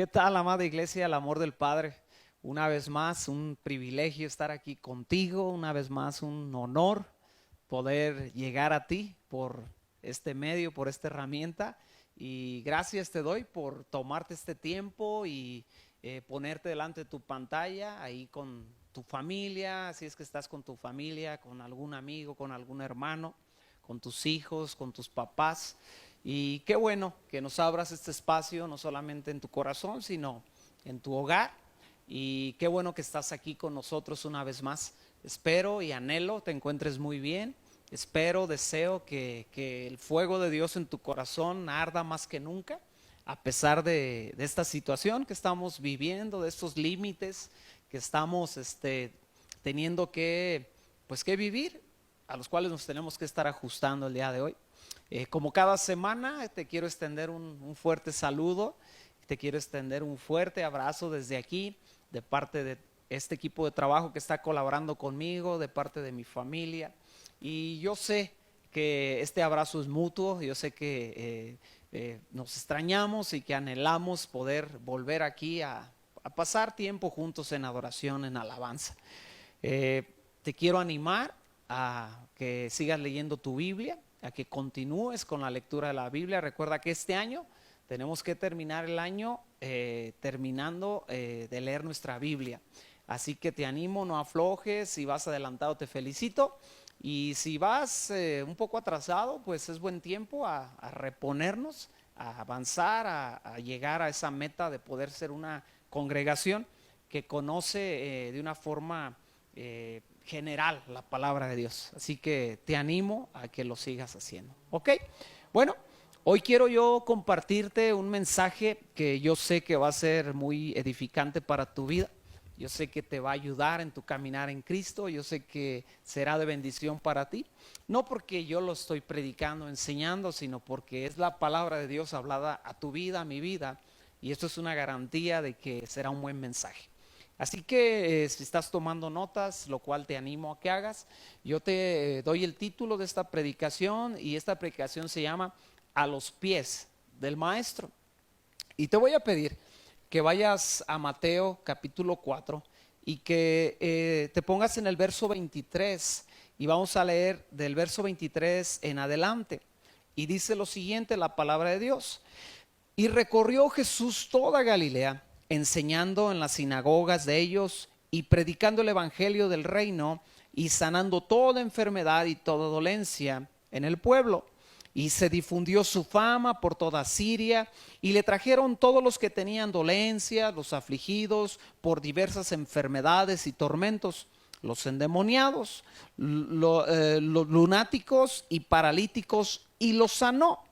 tal, amada iglesia? El amor del Padre. Una vez más, un privilegio estar aquí contigo. Una vez más, un honor poder llegar a ti por este medio, por esta herramienta. Y gracias te doy por tomarte este tiempo y ponerte delante de tu pantalla, ahí con tu familia, si es que estás con tu familia, con algún amigo, con algún hermano, con tus hijos, con tus papás. Y qué bueno que nos abras este espacio, no solamente en tu corazón, sino en tu hogar. Y qué bueno que estás aquí con nosotros una vez más. Espero y anhelo te encuentres muy bien. Espero, deseo que el fuego de Dios en tu corazón arda más que nunca, a pesar de esta situación que estamos viviendo, de estos límites que estamos teniendo que vivir, a los cuales nos tenemos que estar ajustando el día de hoy. Como cada semana te quiero extender un fuerte saludo, te quiero extender un fuerte abrazo desde aquí, de parte de este equipo de trabajo que está colaborando conmigo, de parte de mi familia. Y yo sé que este abrazo es mutuo, yo sé que nos extrañamos y que anhelamos poder volver aquí a pasar tiempo juntos en adoración, en alabanza. Te quiero animar a que sigas leyendo tu Biblia, a que continúes con la lectura de la Biblia. Recuerda que este año tenemos que terminar el año terminando de leer nuestra Biblia. Así que te animo, no aflojes. Si vas adelantado, te felicito. Y si vas un poco atrasado, pues es buen tiempo a reponernos, a avanzar, a llegar a esa meta de poder ser una congregación que conoce de una forma general la palabra de Dios. Así que te animo a que lo sigas haciendo. ¿Ok? Bueno, hoy quiero yo compartirte un mensaje que yo sé que va a ser muy edificante para tu vida. Yo sé que te va a ayudar en tu caminar en Cristo. Yo sé que será de bendición para ti. No porque yo lo estoy predicando, enseñando, sino porque es la palabra de Dios hablada a tu vida, a mi vida. Y esto es una garantía de que será un buen mensaje. Así que si estás tomando notas, lo cual te animo a que hagas, yo te doy el título de esta predicación, y esta predicación se llama A los pies del Maestro. Y te voy a pedir que vayas a Mateo capítulo 4 y que te pongas en el verso 23, y vamos a leer del verso 23 en adelante. Y dice lo siguiente la palabra de Dios: y recorrió Jesús toda Galilea, enseñando en las sinagogas de ellos y predicando el evangelio del reino y sanando toda enfermedad y toda dolencia en el pueblo. Y se difundió su fama por toda Siria, y le trajeron todos los que tenían dolencia, los afligidos por diversas enfermedades y tormentos, los endemoniados, los lunáticos y paralíticos, y los sanó.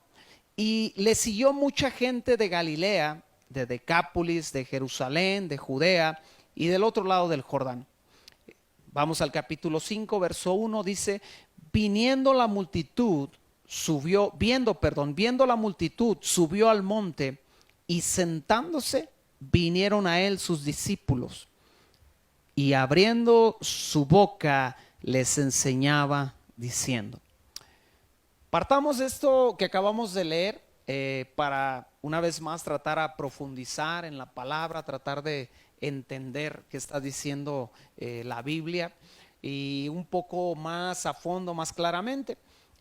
Y le siguió mucha gente de Galilea, de Decápolis, de Jerusalén, de Judea y del otro lado del Jordán. Vamos al capítulo 5, verso 1, dice: viendo la multitud, viendo la multitud, subió al monte, y sentándose, vinieron a él sus discípulos, y abriendo su boca, les enseñaba diciendo. Partamos de esto que acabamos de leer para una vez más tratar a profundizar en la palabra, tratar de entender qué está diciendo la Biblia, y un poco más a fondo, más claramente.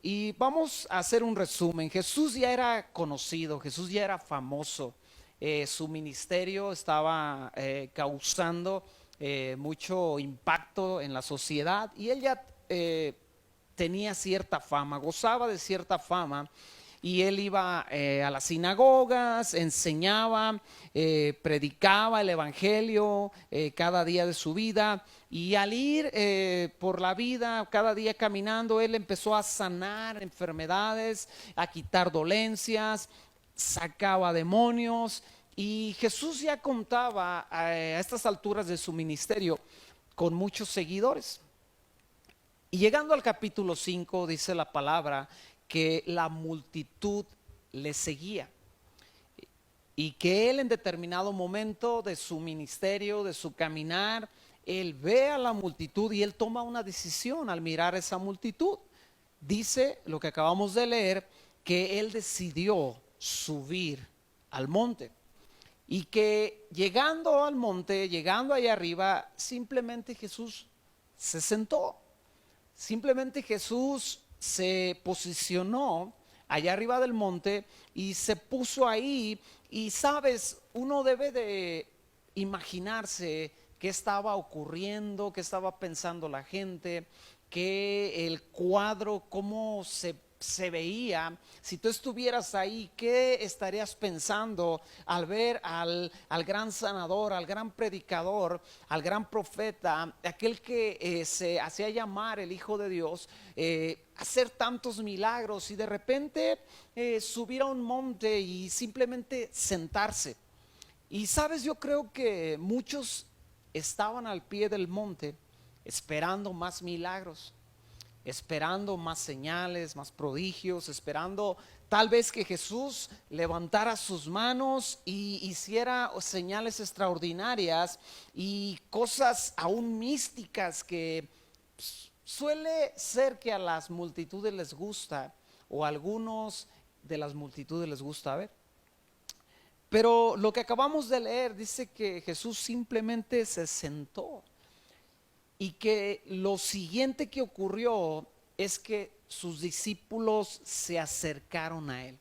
Y vamos a hacer un resumen. Jesús ya era conocido, Jesús ya era famoso. Su ministerio estaba causando mucho impacto en la sociedad, y él ya tenía cierta fama, gozaba de cierta fama. Y él iba a las sinagogas, enseñaba, predicaba el evangelio cada día de su vida. Y al ir por la vida, cada día caminando, él empezó a sanar enfermedades, a quitar dolencias, sacaba demonios. Y Jesús ya contaba a estas alturas de su ministerio con muchos seguidores. Y llegando al capítulo 5, dice la palabra que la multitud le seguía, y que él en determinado momento de su ministerio, de su caminar, él ve a la multitud y él toma una decisión al mirar esa multitud. Dice lo que acabamos de leer, que él decidió subir al monte. Y que llegando al monte, llegando allá arriba, simplemente Jesús se sentó. Simplemente Jesús se posicionó allá arriba del monte y se puso ahí. Y sabes, uno debe de imaginarse qué estaba ocurriendo, qué estaba pensando la gente, que el cuadro, cómo se veía. Si tú estuvieras ahí, ¿qué estarías pensando al ver al gran sanador, al gran predicador, al gran profeta, aquel que se hacía llamar el Hijo de Dios, hacer tantos milagros y de repente subir a un monte y simplemente sentarse? Y sabes, yo creo que muchos estaban al pie del monte esperando más milagros, esperando más señales, más prodigios, esperando tal vez que Jesús levantara sus manos y hiciera señales extraordinarias y cosas aún místicas que suele ser que a las multitudes les gusta, o a algunos de las multitudes les gusta ver. Pero lo que acabamos de leer dice que Jesús simplemente se sentó y que lo siguiente que ocurrió es que sus discípulos se acercaron a él.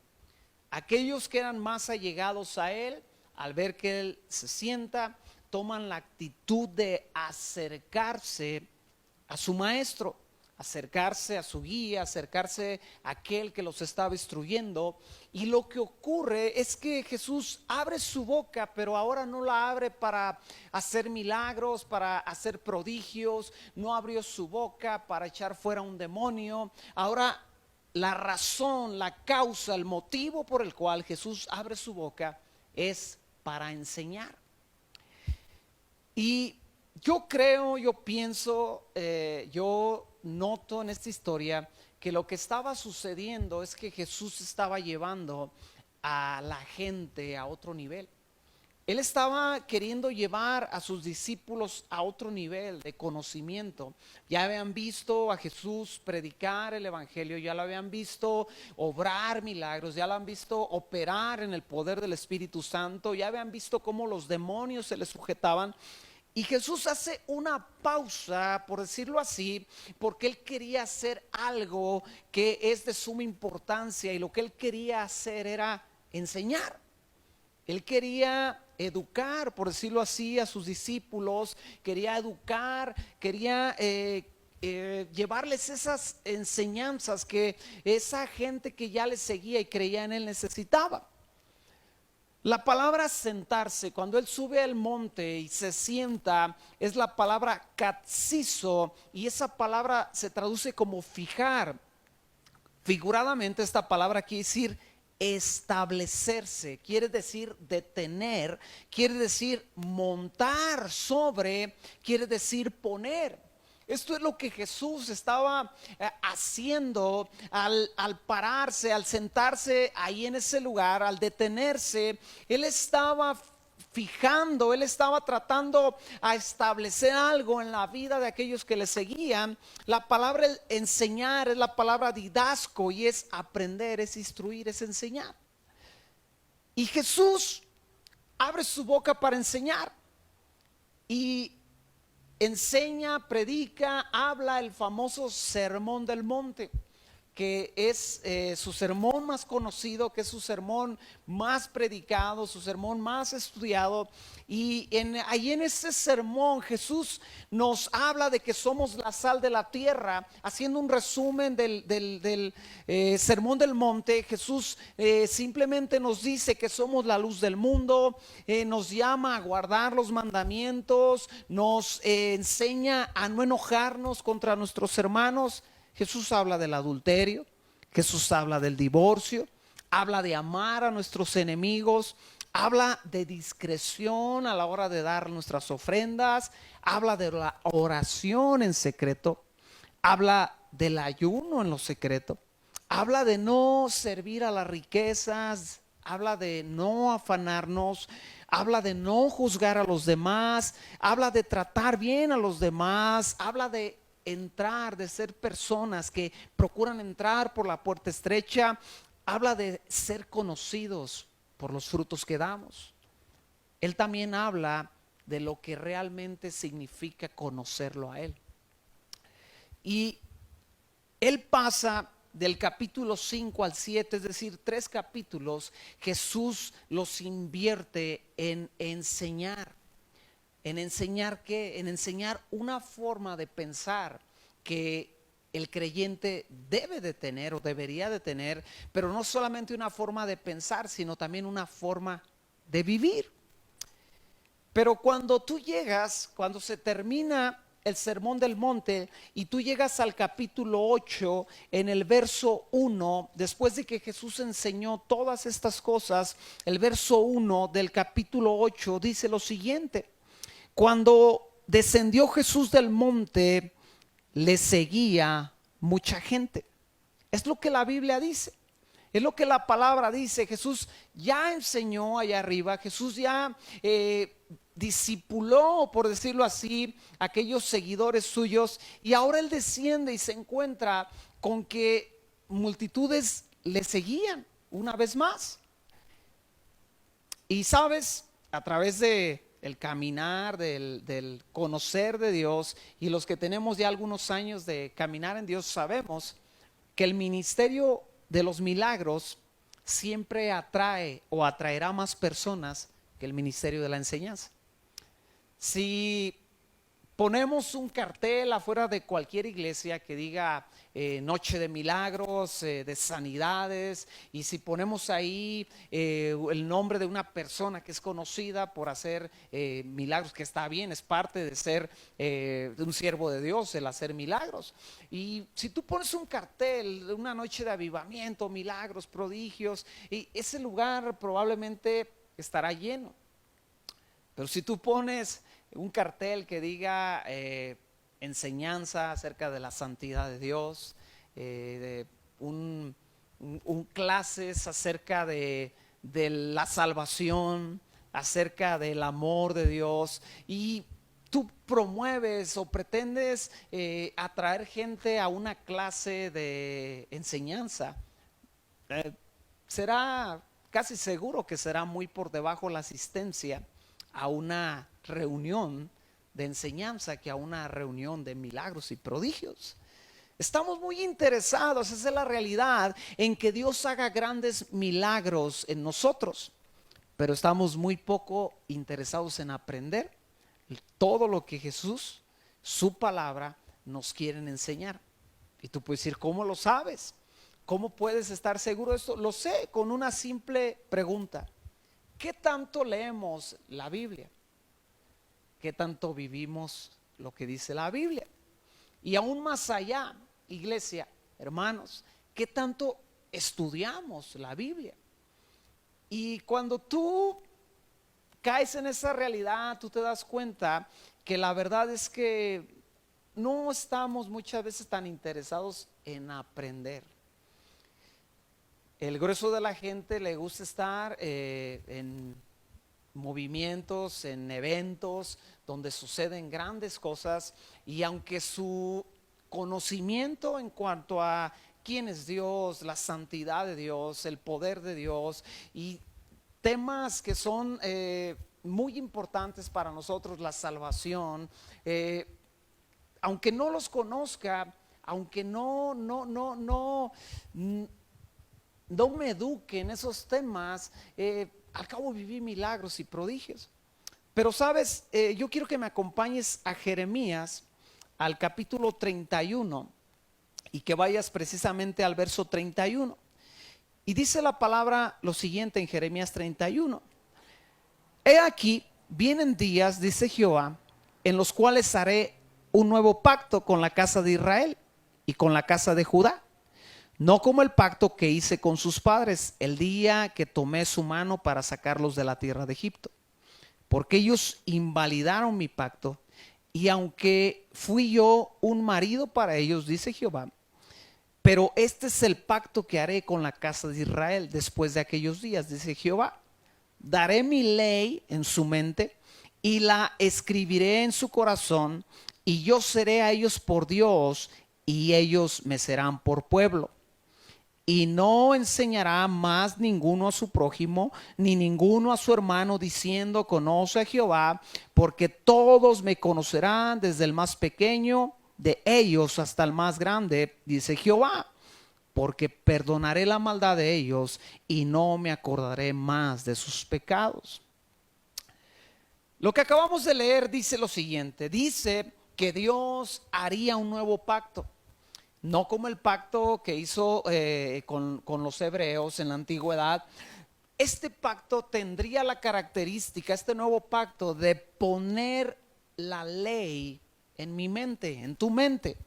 Aquellos que eran más allegados a él, al ver que él se sienta, toman la actitud de acercarse a su maestro, acercarse a su guía, acercarse a aquel que los estaba instruyendo. Y lo que ocurre es que Jesús abre su boca, pero ahora no la abre para hacer milagros, para hacer prodigios. No abrió su boca para echar fuera un demonio. Ahora la razón, la causa, el motivo por el cual Jesús abre su boca es para enseñar. Y yo creo, yo pienso, yo noto en esta historia que lo que estaba sucediendo es que Jesús estaba llevando a la gente a otro nivel. Él estaba queriendo llevar a sus discípulos a otro nivel de conocimiento. Ya habían visto a Jesús predicar el evangelio, ya lo habían visto obrar milagros, ya lo han visto operar en el poder del Espíritu Santo, ya habían visto cómo los demonios se le sujetaban. Y Jesús hace una pausa, por decirlo así, porque él quería hacer algo que es de suma importancia, y lo que él quería hacer era enseñar. Él quería educar, por decirlo así, a sus discípulos, quería educar, quería llevarles esas enseñanzas que esa gente que ya le seguía y creía en él necesitaba. La palabra sentarse, cuando él sube al monte y se sienta, es la palabra katsizo, y esa palabra se traduce como fijar. Figuradamente, esta palabra quiere decir establecerse, quiere decir detener, quiere decir montar sobre, quiere decir poner. Esto es lo que Jesús estaba haciendo al pararse, al sentarse ahí en ese lugar, al detenerse. Él estaba fijando, él estaba tratando a establecer algo en la vida de aquellos que le seguían. La palabra enseñar es la palabra didasco, y es aprender, es instruir, es enseñar. Y Jesús abre su boca para enseñar y enseña, predica, habla el famoso sermón del monte, que es su sermón más conocido, que es su sermón más predicado, su sermón más estudiado. Y ahí en ese sermón Jesús nos habla de que somos la sal de la tierra. Haciendo un resumen del sermón del monte, Jesús simplemente nos dice que somos la luz del mundo, nos llama a guardar los mandamientos, nos enseña a no enojarnos contra nuestros hermanos. Jesús habla del adulterio, Jesús habla del divorcio, habla de amar a nuestros enemigos, habla de discreción a la hora de dar nuestras ofrendas, habla de la oración en secreto, habla del ayuno en lo secreto, habla de no servir a las riquezas, habla de no afanarnos, habla de no juzgar a los demás, habla de tratar bien a los demás, habla de entrar, de ser personas que procuran entrar por la puerta estrecha, habla de ser conocidos por los frutos que damos. Él también habla de lo que realmente significa conocerlo a Él. Y Él pasa del capítulo 5 al 7, es decir, 3 capítulos, Jesús los invierte en enseñar. ¿En enseñar qué? En enseñar una forma de pensar que el creyente debe de tener o debería de tener, pero no solamente una forma de pensar, sino también una forma de vivir. Pero cuando tú llegas, cuando se termina el Sermón del Monte y tú llegas al capítulo 8, en el verso 1, después de que Jesús enseñó todas estas cosas, el verso 1 del capítulo 8 dice lo siguiente: cuando descendió Jesús del monte, le seguía mucha gente. Es lo que la Biblia dice. Es lo que la palabra dice. Jesús ya enseñó allá arriba. Jesús ya discipuló, por decirlo así, aquellos seguidores suyos. Y ahora Él desciende y se encuentra con que multitudes le seguían una vez más. Y sabes, a través de el caminar, del conocer de Dios, y los que tenemos ya algunos años de caminar en Dios, sabemos que el ministerio de los milagros siempre atrae o atraerá más personas que el ministerio de la enseñanza. Si ponemos un cartel afuera de cualquier iglesia que diga noche de milagros, de sanidades, y si ponemos ahí el nombre de una persona que es conocida por hacer milagros, que está bien, es parte de ser un siervo de Dios, el hacer milagros. Y si tú pones un cartel de una noche de avivamiento, milagros, prodigios, y ese lugar probablemente estará lleno. Pero si tú pones un cartel que diga enseñanza acerca de la santidad de Dios, clases acerca de la salvación, acerca del amor de Dios, y tú promueves o pretendes atraer gente a una clase de enseñanza, será casi seguro que será muy por debajo la asistencia a una reunión de enseñanza que a una reunión de milagros y prodigios. Estamos muy interesados, esa es la realidad, en que Dios haga grandes milagros en nosotros, pero estamos muy poco interesados en aprender todo lo que Jesús, su palabra, nos quiere enseñar. Y tú puedes decir, ¿cómo lo sabes? ¿Cómo puedes estar seguro de esto? Lo sé con una simple pregunta: ¿qué tanto leemos la Biblia? ¿Qué tanto vivimos lo que dice la Biblia? Y aún más allá, iglesia, hermanos, ¿qué tanto estudiamos la Biblia? Y cuando tú caes en esa realidad, tú te das cuenta que la verdad es que no estamos muchas veces tan interesados en aprender. El grueso de la gente le gusta estar en movimientos, en eventos donde suceden grandes cosas, y aunque su conocimiento en cuanto a quién es Dios, la santidad de Dios, el poder de Dios y temas que son muy importantes para nosotros, la salvación, aunque no los conozca, aunque no me eduque en esos temas, al cabo viví milagros y prodigios. Pero sabes, yo quiero que me acompañes a Jeremías, al capítulo 31, y que vayas precisamente al verso 31. Y dice la palabra lo siguiente en Jeremías 31: he aquí, vienen días, dice Jehová, en los cuales haré un nuevo pacto con la casa de Israel y con la casa de Judá, no como el pacto que hice con sus padres el día que tomé su mano para sacarlos de la tierra de Egipto, porque ellos invalidaron mi pacto, y aunque fui yo un marido para ellos, dice Jehová, pero este es el pacto que haré con la casa de Israel después de aquellos días, dice Jehová: daré mi ley en su mente y la escribiré en su corazón, y yo seré a ellos por Dios y ellos me serán por pueblo. Y no enseñará más ninguno a su prójimo, ni ninguno a su hermano, diciendo, conoce a Jehová, porque todos me conocerán, desde el más pequeño de ellos hasta el más grande, dice Jehová, porque perdonaré la maldad de ellos y no me acordaré más de sus pecados. Lo que acabamos de leer dice lo siguiente, dice que Dios haría un nuevo pacto. No como el pacto que hizo con los hebreos en la antigüedad. Este pacto tendría la característica, este nuevo pacto, de poner la ley en mi mente, en tu mente.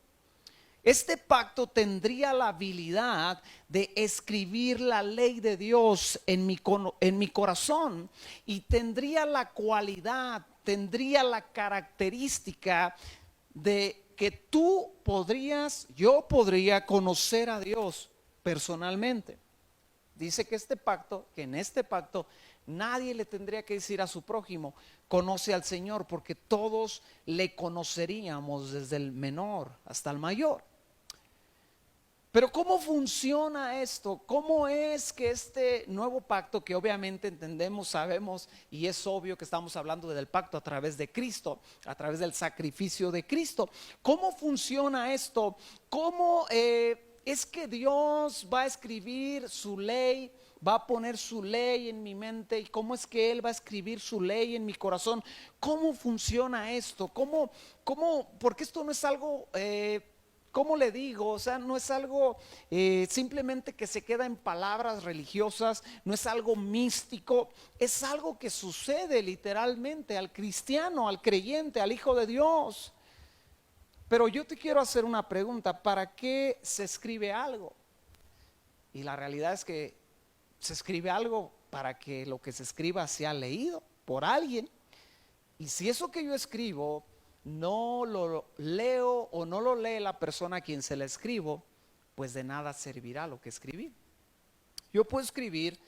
Este pacto tendría la habilidad de escribir la ley de Dios en mi corazón, y tendría la cualidad, tendría la característica de que yo podría conocer a Dios personalmente. Dice que en este pacto nadie le tendría que decir a su prójimo, conoce al Señor, porque todos le conoceríamos desde el menor hasta el mayor. Pero ¿cómo funciona esto? ¿Cómo es que este nuevo pacto, que obviamente entendemos, sabemos, y es obvio que estamos hablando del pacto a través de Cristo, a través del sacrificio de Cristo? ¿Cómo funciona esto? ¿Cómo es que Dios va a escribir su ley? Va a poner su ley en mi mente. ¿Y cómo es que Él va a escribir su ley en mi corazón? ¿Cómo funciona esto? Porque esto no es algo... ¿cómo le digo? O sea, no es algo simplemente que se queda en palabras religiosas, no es algo místico, es algo que sucede literalmente al cristiano, al creyente, al Hijo de Dios. Pero yo te quiero hacer una pregunta, ¿para qué se escribe algo? Y la realidad es que se escribe algo para que lo que se escriba sea leído por alguien. Y si eso que yo escribo no lo leo o no lo lee la persona a quien se la escribo, pues de nada servirá lo que escribí. Yo puedo escribir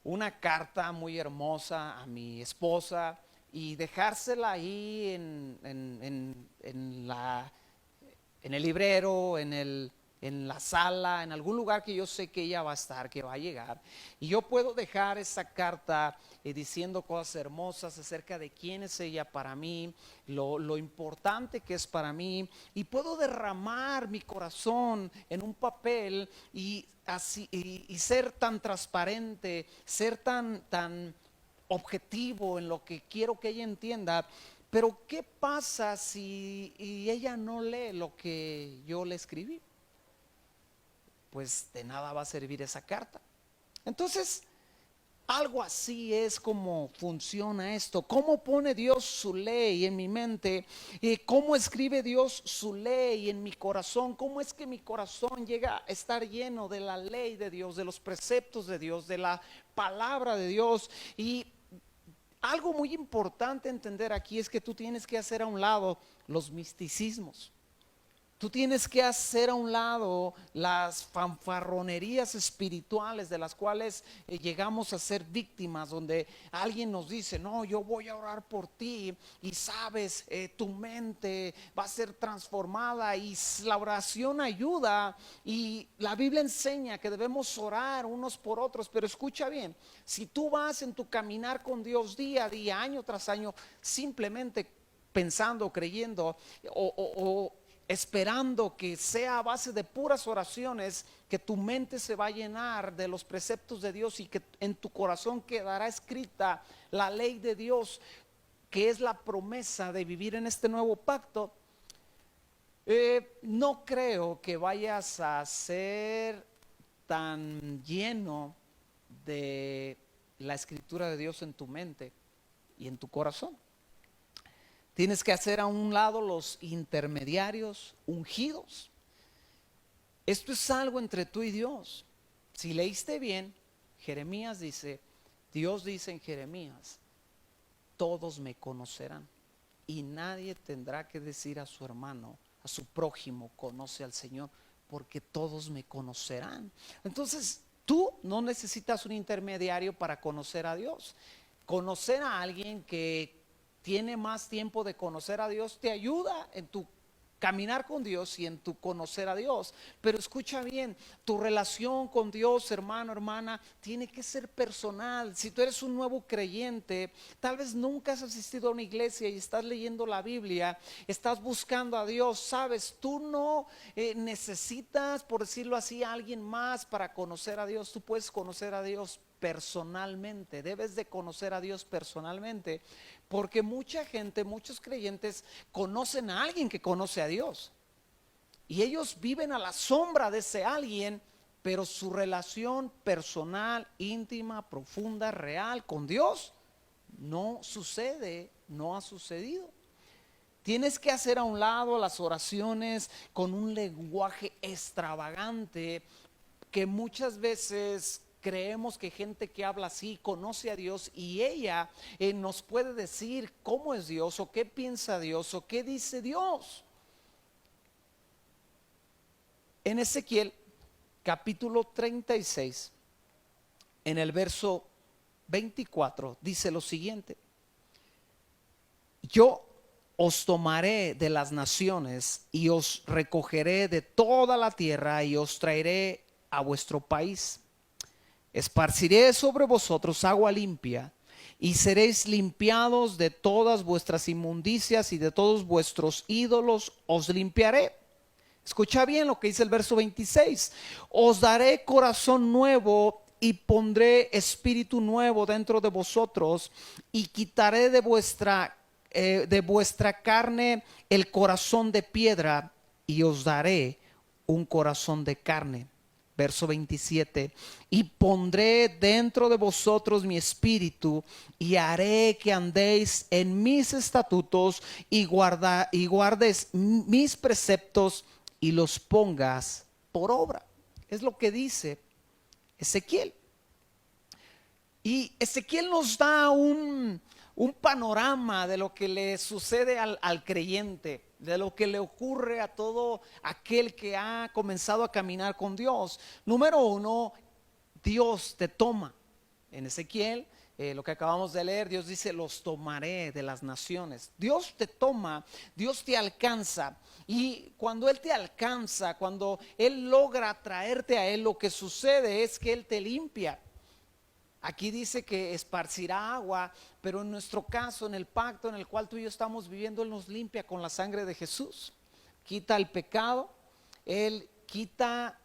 una carta muy hermosa a mi esposa y dejársela ahí en el librero, en la sala, en algún lugar que yo sé que ella va a estar, que va a llegar. Y yo puedo dejar esa carta diciendo cosas hermosas acerca de quién es ella para mí, lo importante que es para mí, y puedo derramar mi corazón en un papel y ser tan transparente, ser tan objetivo en lo que quiero que ella entienda. Pero ¿qué pasa si ella no lee lo que yo le escribí? Pues de nada va a servir esa carta. Entonces, algo así es como funciona esto. ¿Cómo pone Dios su ley en mi mente? ¿Cómo escribe Dios su ley en mi corazón? ¿Cómo es que mi corazón llega a estar lleno de la ley de Dios, de los preceptos de Dios, de la palabra de Dios? Y algo muy importante entender aquí es que tú tienes que hacer a un lado los misticismos. Tú tienes que hacer a un lado las fanfarronerías espirituales de las cuales llegamos a ser víctimas, donde alguien nos dice, no, yo voy a orar por ti y sabes, tu mente va a ser transformada, y la oración ayuda, y la Biblia enseña que debemos orar unos por otros. Pero escucha bien, si tú vas en tu caminar con Dios día a día, año tras año, simplemente pensando, creyendo o esperando que sea a base de puras oraciones, que tu mente se va a llenar de los preceptos de Dios y que en tu corazón quedará escrita la ley de Dios, que es la promesa de vivir en este nuevo pacto, no creo que vayas a ser tan lleno de la escritura de Dios en tu mente y en tu corazón. Tienes que hacer a un lado los intermediarios ungidos. Esto es algo entre tú y Dios. Si leíste bien, Jeremías dice, Dios dice en Jeremías, todos me conocerán, y nadie tendrá que decir a su hermano, a su prójimo, conoce al Señor, porque todos me conocerán. Entonces, tú no necesitas un intermediario para conocer a Dios. Conocer a alguien que tiene más tiempo de conocer a Dios te ayuda en tu caminar con Dios y en tu conocer a Dios. Pero escucha bien, tu relación con Dios, hermano, hermana, tiene que ser personal. Si tú eres un nuevo creyente, tal vez nunca has asistido a una iglesia y estás leyendo la Biblia, estás buscando a Dios, sabes, tú no necesitas, por decirlo así, a alguien más para conocer a Dios. Tú puedes conocer a Dios personalmente, debes de conocer a Dios personalmente, porque mucha gente, muchos creyentes conocen a alguien que conoce a Dios y ellos viven a la sombra de ese alguien, pero su relación personal, íntima, profunda, real con Dios no sucede, no ha sucedido. Tienes que hacer a un lado las oraciones con un lenguaje extravagante que muchas veces creemos que gente que habla así conoce a Dios y ella nos puede decir cómo es Dios o qué piensa Dios o qué dice Dios. En Ezequiel capítulo 36, en el verso 24, dice lo siguiente: yo os tomaré de las naciones y os recogeré de toda la tierra y os traeré a vuestro país. Esparciré sobre vosotros agua limpia y seréis limpiados de todas vuestras inmundicias y de todos vuestros ídolos os limpiaré. Escucha bien lo que dice el verso 26. Os daré corazón nuevo y pondré espíritu nuevo dentro de vosotros y quitaré de vuestra carne el corazón de piedra y os daré un corazón de carne. Verso 27, y pondré dentro de vosotros mi espíritu y haré que andéis en mis estatutos y guardes mis preceptos y los pongas por obra. Es lo que dice Ezequiel. Y Ezequiel nos da un panorama de lo que le sucede al creyente, de lo que le ocurre a todo aquel que ha comenzado a caminar con Dios. Número uno, Dios te toma. En Ezequiel, lo que acabamos de leer, Dios dice: los tomaré de las naciones. Dios te toma, Dios te alcanza. Y cuando Él te alcanza, cuando Él logra traerte a Él, lo que sucede es que Él te limpia. Aquí dice que esparcirá agua, pero en nuestro caso, en el pacto en el cual tú y yo estamos viviendo, Él nos limpia con la sangre de Jesús. Quita el pecado, Él quita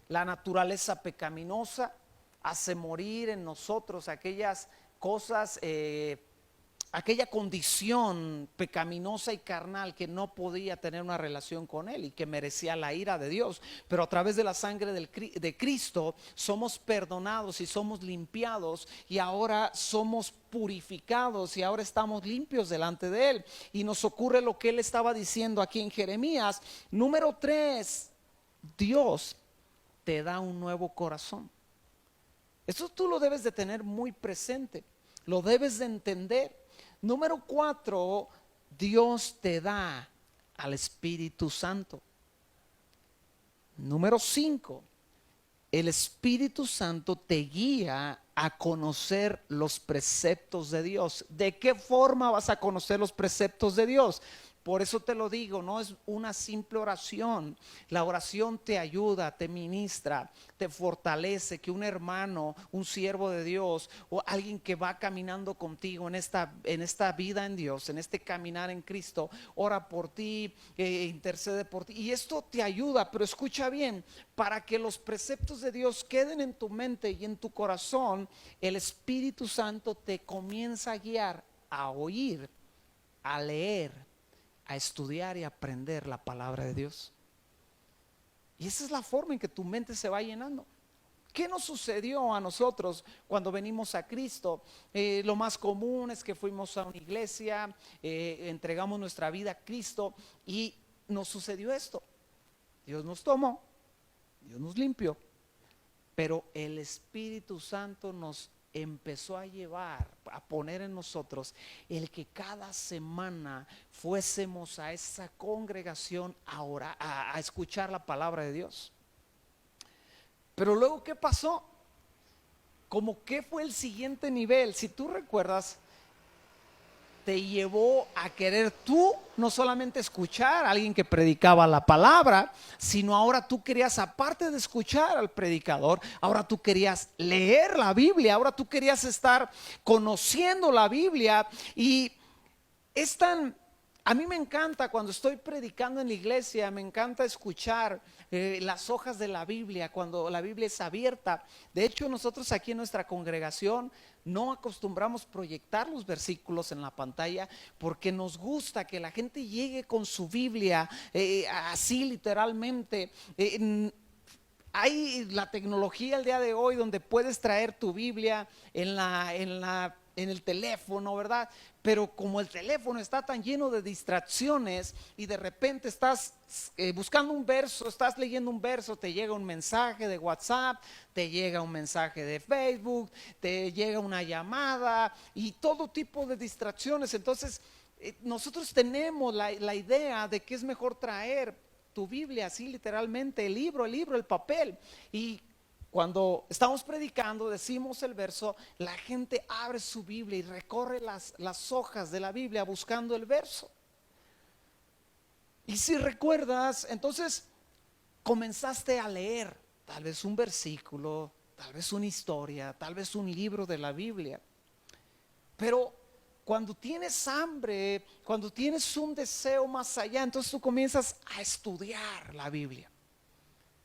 la naturaleza pecaminosa, hace morir en nosotros aquellas cosas, aquella condición pecaminosa y carnal que no podía tener una relación con Él y que merecía la ira de Dios. Pero a través de la sangre de Cristo somos perdonados y somos limpiados y ahora somos purificados y ahora estamos limpios delante de Él. Y nos ocurre lo que Él estaba diciendo aquí en Jeremías. Número 3, Dios te da un nuevo corazón. Eso tú lo debes de tener muy presente, lo debes de entender. Número 4, Dios te da al Espíritu Santo. Número 5, el Espíritu Santo te guía a conocer los preceptos de Dios. ¿De qué forma vas a conocer los preceptos de Dios? Por eso te lo digo, no es una simple oración. La oración te ayuda, te ministra, te fortalece. Que un hermano, un siervo de Dios o alguien que va caminando contigo en esta vida en Dios, en este caminar en Cristo, ora por ti, intercede por ti. Y esto te ayuda, pero escucha bien, para que los preceptos de Dios queden en tu mente y en tu corazón, el Espíritu Santo te comienza a guiar a oír, a leer, a estudiar y aprender la palabra de Dios. Y esa es la forma en que tu mente se va llenando. ¿Qué nos sucedió a nosotros cuando venimos a Cristo? Lo más común es que fuimos a una iglesia, entregamos nuestra vida a Cristo y nos sucedió esto. Dios nos tomó, Dios nos limpió, pero el Espíritu Santo nos empezó a llevar, a poner en nosotros el que cada semana fuésemos a esa congregación a orar, a escuchar la palabra de Dios. Pero luego, ¿qué pasó? Como que fue el siguiente nivel. Si tú recuerdas, te llevó a querer tú no solamente escuchar a alguien que predicaba la palabra, sino ahora tú querías, aparte de escuchar al predicador, ahora tú querías leer la Biblia, ahora tú querías estar conociendo la Biblia. Y es tan, a mí me encanta cuando estoy predicando en la iglesia, me encanta escuchar las hojas de la Biblia cuando la Biblia es abierta. De hecho, nosotros aquí en nuestra congregación no acostumbramos proyectar los versículos en la pantalla porque nos gusta que la gente llegue con su Biblia así literalmente. Hay la tecnología el día de hoy donde puedes traer tu Biblia en el teléfono, ¿verdad? Pero como el teléfono está tan lleno de distracciones y de repente estás buscando un verso, estás leyendo un verso, te llega un mensaje de WhatsApp, te llega un mensaje de Facebook, te llega una llamada y todo tipo de distracciones. Entonces, nosotros tenemos la idea de que es mejor traer tu Biblia, así literalmente, el libro, el papel. Y cuando estamos predicando, decimos el verso, la gente abre su Biblia y recorre las hojas de la Biblia buscando el verso. Y si recuerdas, entonces comenzaste a leer tal vez un versículo, tal vez una historia, tal vez un libro de la Biblia. Pero cuando tienes hambre, cuando tienes un deseo más allá, entonces tú comienzas a estudiar la Biblia.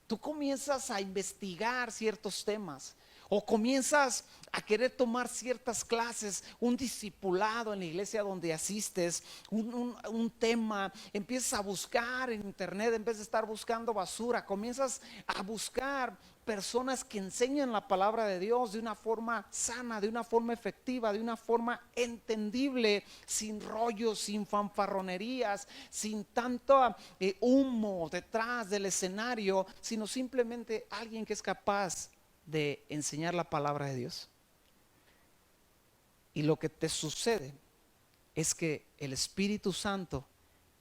Tú comienzas a investigar ciertos temas o comienzas a querer tomar ciertas clases, un discipulado en la iglesia donde asistes, un tema, empiezas a buscar en internet en vez de estar buscando basura, comienzas a buscar personas que enseñan la palabra de Dios de una forma sana, de una forma efectiva, de una forma entendible, sin rollos, sin fanfarronerías, sin tanto humo detrás del escenario, sino simplemente alguien que es capaz de enseñar la palabra de Dios. Y lo que te sucede es que el Espíritu Santo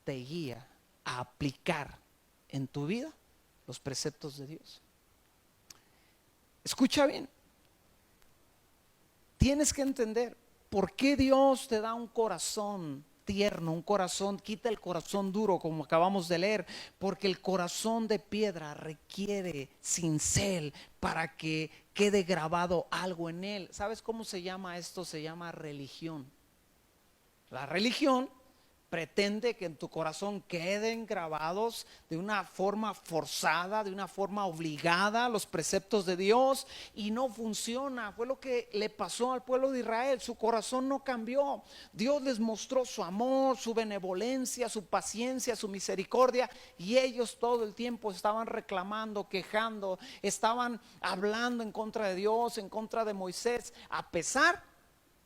te guía a aplicar en tu vida los preceptos de Dios. Escucha bien, tienes que entender por qué Dios te da un corazón tierno, un corazón, quita el corazón duro como acabamos de leer, porque el corazón de piedra requiere cincel para que quede grabado algo en él. ¿Sabes cómo se llama esto? Se llama religión. La religión pretende que en tu corazón queden grabados de una forma forzada, de una forma obligada los preceptos de Dios, y no funciona. Fue lo que le pasó al pueblo de Israel. Su corazón no cambió. Dios les mostró su amor, su benevolencia, su paciencia, su misericordia, y ellos todo el tiempo estaban reclamando, quejando, estaban hablando en contra de Dios, en contra de Moisés, a pesar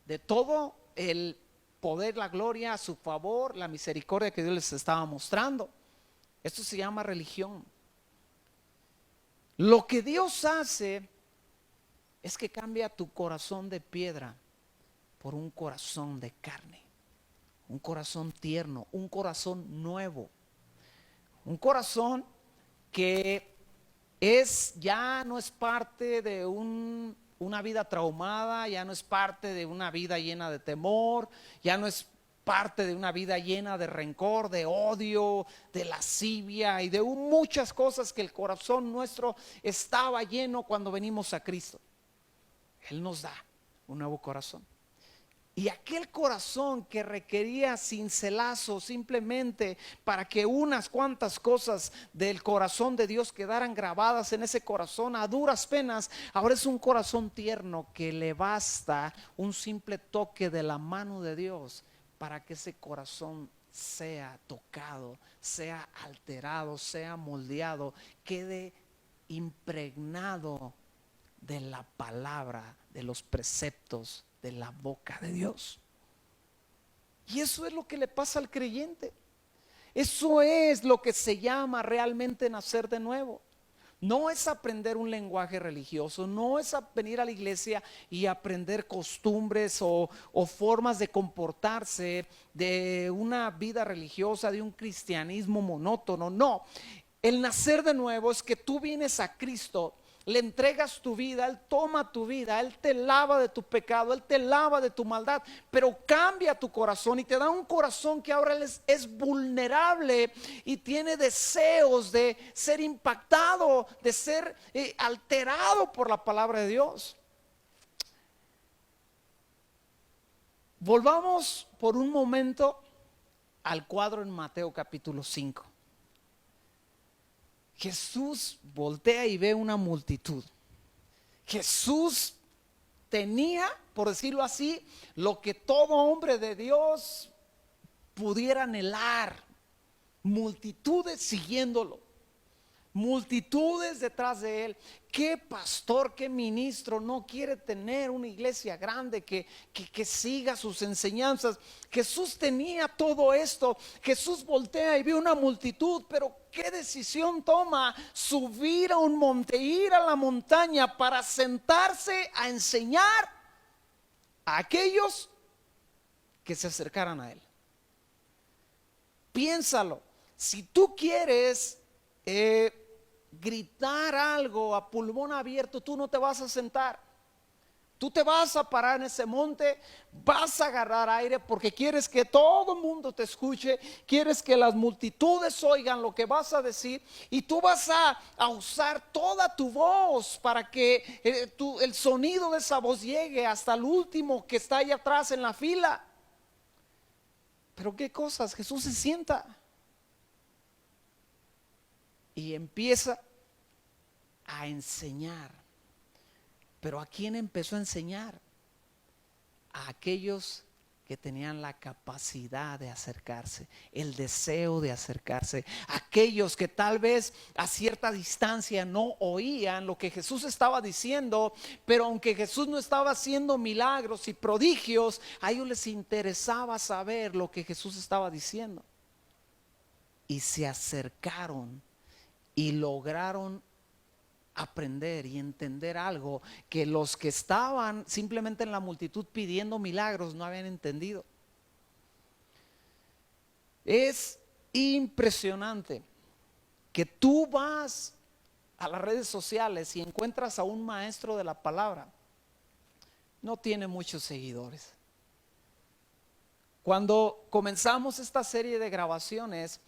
de todo el poder, la gloria, su favor, la misericordia que Dios les estaba mostrando. Esto se llama religión. Lo que Dios hace es que cambia tu corazón de piedra por un corazón de carne, un corazón tierno, un corazón nuevo, un corazón que ya no es parte de una vida traumada, ya no es parte de una vida llena de temor, ya no es parte de una vida llena de rencor, de odio, de lascivia y de muchas cosas que el corazón nuestro estaba lleno cuando venimos a Cristo. Él nos da un nuevo corazón. Y aquel corazón que requería cincelazo simplemente para que unas cuantas cosas del corazón de Dios quedaran grabadas en ese corazón a duras penas, ahora es un corazón tierno que le basta un simple toque de la mano de Dios para que ese corazón sea tocado, sea alterado, sea moldeado, quede impregnado de la palabra, de los preceptos de la boca de Dios. Y eso es lo que le pasa al creyente. Eso es lo que se llama realmente nacer de nuevo. No es aprender un lenguaje religioso, no es venir a la iglesia y aprender costumbres o formas de comportarse de una vida religiosa, de un cristianismo monótono. No, el nacer de nuevo es que tú vienes a Cristo. le entregas tu vida, Él toma tu vida, Él te lava de tu pecado, Él te lava de tu maldad, pero cambia tu corazón y te da un corazón que ahora es vulnerable y tiene deseos de ser impactado, de ser alterado por la palabra de Dios. Volvamos por un momento al cuadro en Mateo capítulo 5. Jesús voltea y ve una multitud. Jesús tenía, por decirlo así, lo que todo hombre de Dios pudiera anhelar. Multitudes siguiéndolo, multitudes detrás de él. ¿Qué pastor, qué ministro no quiere tener una iglesia grande que siga sus enseñanzas? Jesús tenía todo esto. Jesús voltea y ve una multitud, pero ¿qué decisión toma? Subir a un monte, ir a la montaña para sentarse a enseñar a aquellos que se acercaran a él. Piénsalo. Si tú quieres gritar algo a pulmón abierto, tú no te vas a sentar. Tú te vas a parar en ese monte, vas a agarrar aire porque quieres que todo el mundo te escuche, quieres que las multitudes oigan lo que vas a decir, y tú vas a usar toda tu voz para que el sonido de esa voz llegue hasta el último que está allá atrás en la fila. Pero qué cosas, Jesús se sienta y empieza a enseñar. Pero ¿a quién empezó a enseñar? A aquellos que tenían la capacidad de acercarse, el deseo de acercarse, aquellos que tal vez a cierta distancia no oían lo que Jesús estaba diciendo, pero aunque Jesús no estaba haciendo milagros y prodigios, a ellos les interesaba saber lo que Jesús estaba diciendo. Y se acercaron y lograron aprender y entender algo que los que estaban simplemente en la multitud pidiendo milagros no habían entendido. Es impresionante que tú vas a las redes sociales y encuentras a un maestro de la palabra, no tiene muchos seguidores. Cuando comenzamos esta serie de grabaciones,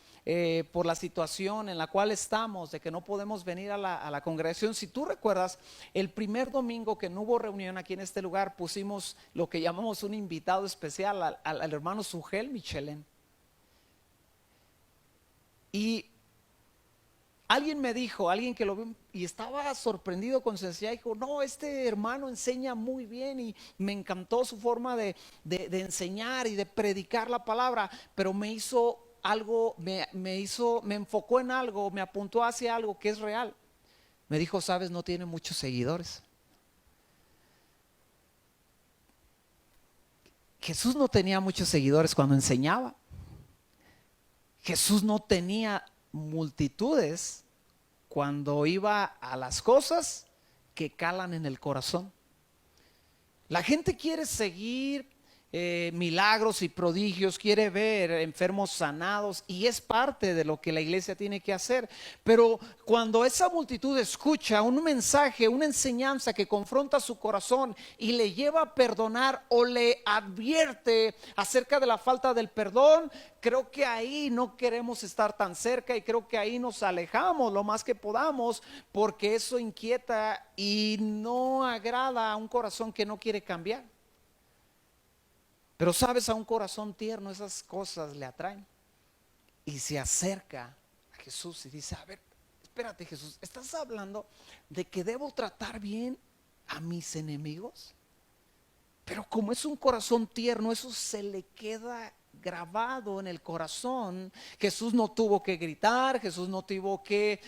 por la situación en la cual estamos, de que no podemos venir a la congregación, si tú recuerdas, el primer domingo que no hubo reunión aquí en este lugar, pusimos lo que llamamos un invitado especial al hermano Sugel Michelén. Y alguien me dijo, alguien que lo vio y estaba sorprendido con su enseñanza, dijo: no, este hermano enseña muy bien y me encantó su forma de enseñar y de predicar la palabra, pero me hizo algo, me enfocó en algo, me apuntó hacia algo que es real. Me dijo: sabes, no tiene muchos seguidores. Jesús no tenía muchos seguidores cuando enseñaba. Jesús no tenía multitudes cuando iba a las cosas que calan en el corazón. La gente quiere seguir milagros y prodigios, quiere ver enfermos sanados, y es parte de lo que la iglesia tiene que hacer. Pero cuando esa multitud escucha un mensaje, una enseñanza que confronta su corazón y le lleva a perdonar o le advierte acerca de la falta del perdón, creo que ahí no queremos estar tan cerca, y creo que ahí nos alejamos lo más que podamos, porque eso inquieta y no agrada a un corazón que no quiere cambiar. Pero sabes, a un corazón tierno esas cosas le atraen, y se acerca a Jesús y dice: a ver, espérate, Jesús, ¿estás hablando de que debo tratar bien a mis enemigos? Pero como es un corazón tierno, eso se le queda grabado en el corazón. Jesús no tuvo que gritar, Jesús no tuvo que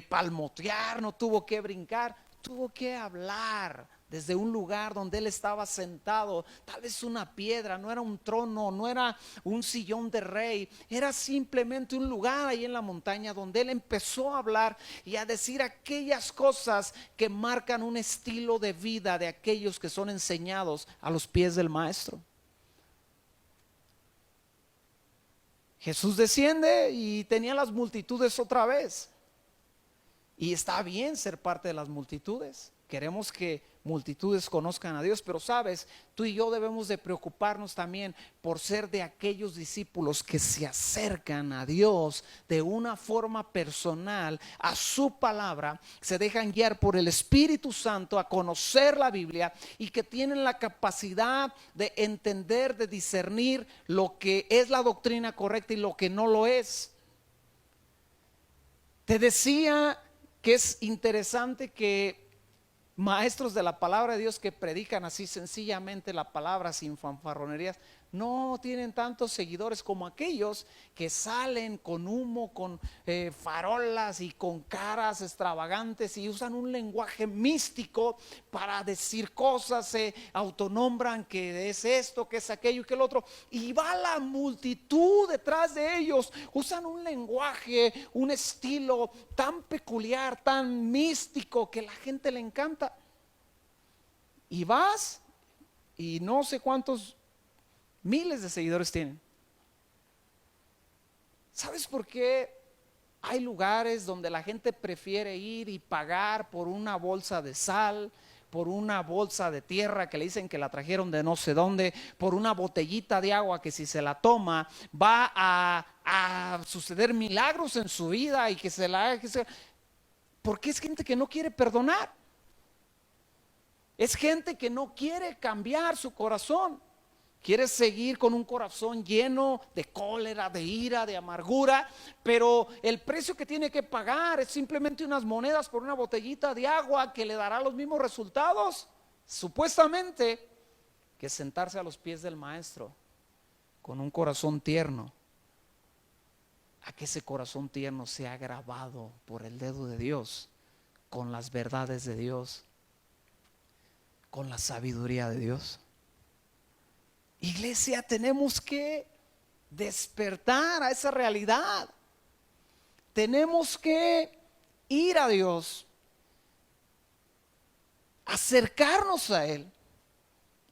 palmotear, no tuvo que brincar, tuvo que hablar desde un lugar donde él estaba sentado, tal vez una piedra, no era un trono, no era un sillón de rey, era simplemente un lugar ahí en la montaña donde él empezó a hablar y a decir aquellas cosas que marcan un estilo de vida de aquellos que son enseñados a los pies del maestro. Jesús desciende y tenía las multitudes otra vez. Y está bien ser parte de las multitudes. Queremos que multitudes conozcan a Dios, pero sabes, tú y yo debemos de preocuparnos también por ser de aquellos discípulos que se acercan a Dios de una forma personal, a su palabra, se dejan guiar por el Espíritu Santo a conocer la Biblia y que tienen la capacidad de entender, de discernir lo que es la doctrina correcta y lo que no lo es. Te decía que es interesante que maestros de la palabra de Dios que predican así sencillamente la palabra sin fanfarronerías no tienen tantos seguidores como aquellos que salen con humo, con farolas y con caras extravagantes y usan un lenguaje místico para decir cosas, se autonombran que es esto, que es aquello y que el otro, y va la multitud detrás de ellos. Usan un lenguaje, un estilo tan peculiar, tan místico que la gente le encanta. Y vas y no sé cuántos miles de seguidores tienen. ¿Sabes por qué hay lugares donde la gente prefiere ir y pagar por una bolsa de sal, por una bolsa de tierra que le dicen que la trajeron de no sé dónde, por una botellita de agua que si se la toma va a suceder milagros en su vida y que se la... Porque es gente que no quiere perdonar. Es gente que no quiere cambiar su corazón. Quiere seguir con un corazón lleno de cólera, de ira, de amargura, pero el precio que tiene que pagar es simplemente unas monedas por una botellita de agua que le dará los mismos resultados, supuestamente, que sentarse a los pies del maestro con un corazón tierno, a que ese corazón tierno sea grabado por el dedo de Dios, con las verdades de Dios, con la sabiduría de Dios. Iglesia, tenemos que despertar a esa realidad. Tenemos que ir a Dios, acercarnos a Él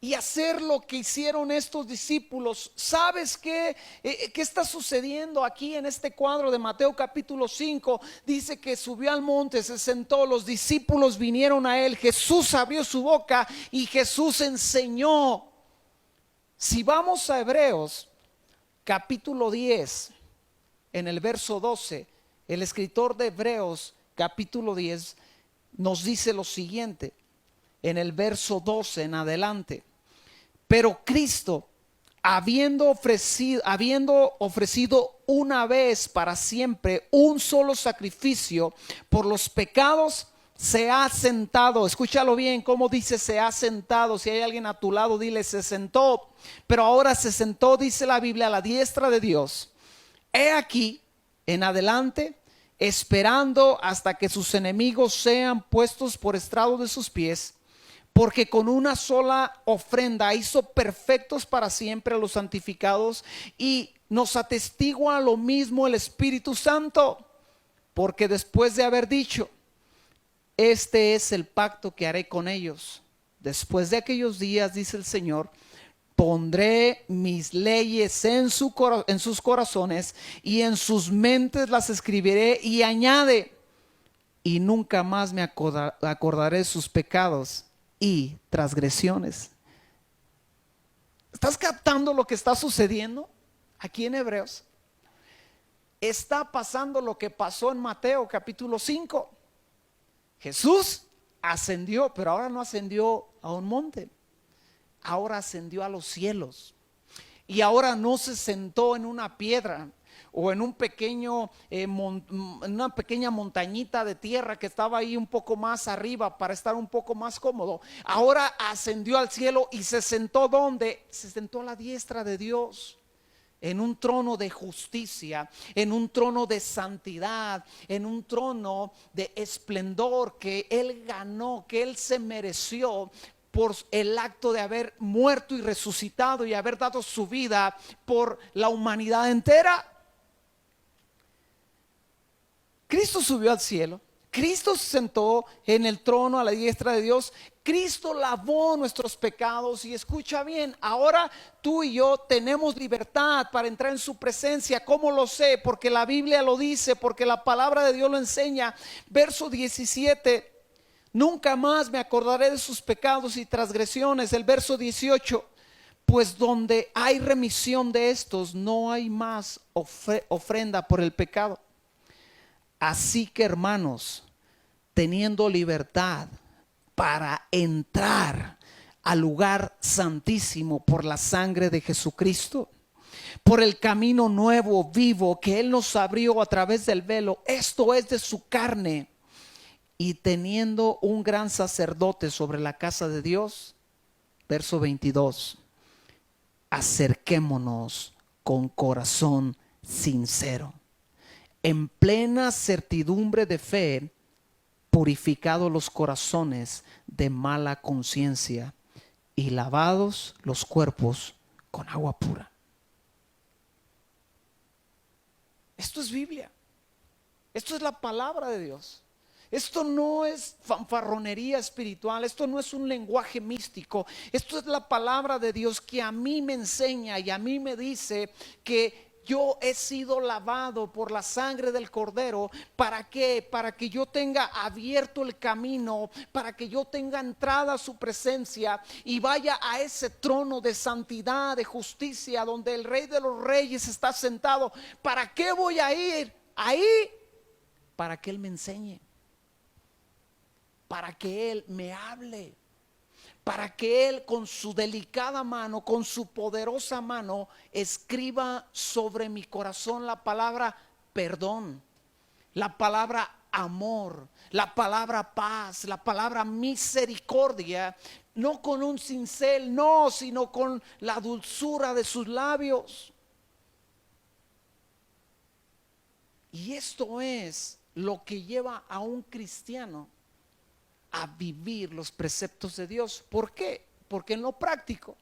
y hacer lo que hicieron estos discípulos. ¿Sabes qué está sucediendo aquí en este cuadro de Mateo capítulo 5? Dice que subió al monte, se sentó, los discípulos vinieron a Él, Jesús abrió su boca y Jesús enseñó. Si vamos a Hebreos capítulo 10, en el verso 12, el escritor de Hebreos capítulo 10 nos dice lo siguiente, en el verso 12 en adelante: pero Cristo, habiendo ofrecido una vez para siempre un solo sacrificio por los pecados, se ha sentado. Escúchalo bien, cómo dice se ha sentado. Si hay alguien a tu lado, dile se sentó. Pero ahora se sentó, dice la Biblia, a la diestra de Dios. He aquí, en adelante, esperando hasta que sus enemigos sean puestos por estrado de sus pies, porque con una sola ofrenda hizo perfectos para siempre a los santificados, y nos atestigua lo mismo el Espíritu Santo, porque después de haber dicho: este es el pacto que haré con ellos después de aquellos días, dice el Señor, pondré mis leyes en sus corazones y en sus mentes las escribiré. Y añade: y nunca más me acordaré sus pecados y transgresiones. ¿Estás captando lo que está sucediendo aquí en Hebreos? Está pasando lo que pasó en Mateo capítulo 5. Jesús ascendió, pero ahora no ascendió a un monte, ahora ascendió a los cielos. Y ahora no se sentó en una piedra o en un pequeño, una pequeña montañita de tierra que estaba ahí un poco más arriba para estar un poco más cómodo. Ahora ascendió al cielo y se sentó ¿dónde? Se sentó a la diestra de Dios, en un trono de justicia, en un trono de santidad, en un trono de esplendor que Él ganó, que Él se mereció por el acto de haber muerto y resucitado y haber dado su vida por la humanidad entera. Cristo subió al cielo, Cristo se sentó en el trono a la diestra de Dios. Cristo lavó nuestros pecados y escucha bien, ahora tú y yo tenemos libertad para entrar en su presencia. ¿Cómo lo sé? Porque la Biblia lo dice, porque la palabra de Dios lo enseña. Verso 17, nunca más me acordaré de sus pecados y transgresiones. El verso 18, pues donde hay remisión de estos, no hay más ofrenda por el pecado. Así que, hermanos, teniendo libertad para entrar al lugar santísimo por la sangre de Jesucristo, por el camino nuevo, vivo, que Él nos abrió a través del velo, esto es de su carne, y teniendo un gran sacerdote sobre la casa de Dios, verso 22, acerquémonos con corazón sincero, en plena certidumbre de fe, purificados los corazones de mala conciencia y lavados los cuerpos con agua pura. Esto es Biblia. Esto es la palabra de Dios. Esto no es fanfarronería espiritual, esto no es un lenguaje místico, esto es la palabra de Dios que a mí me enseña y a mí me dice que yo he sido lavado por la sangre del Cordero. ¿Para qué? Para que yo tenga abierto el camino, para que yo tenga entrada a su presencia y vaya a ese trono de santidad, de justicia, donde el Rey de los Reyes está sentado. ¿Para qué voy a ir ahí? Para que Él me enseñe, para que Él me hable, para que Él con su delicada mano, con su poderosa mano, escriba sobre mi corazón la palabra perdón, la palabra amor, la palabra paz, la palabra misericordia, no con un cincel, no, sino con la dulzura de sus labios. Y esto es lo que lleva a un cristiano a vivir los preceptos de Dios. ¿Por qué? Porque en lo práctico,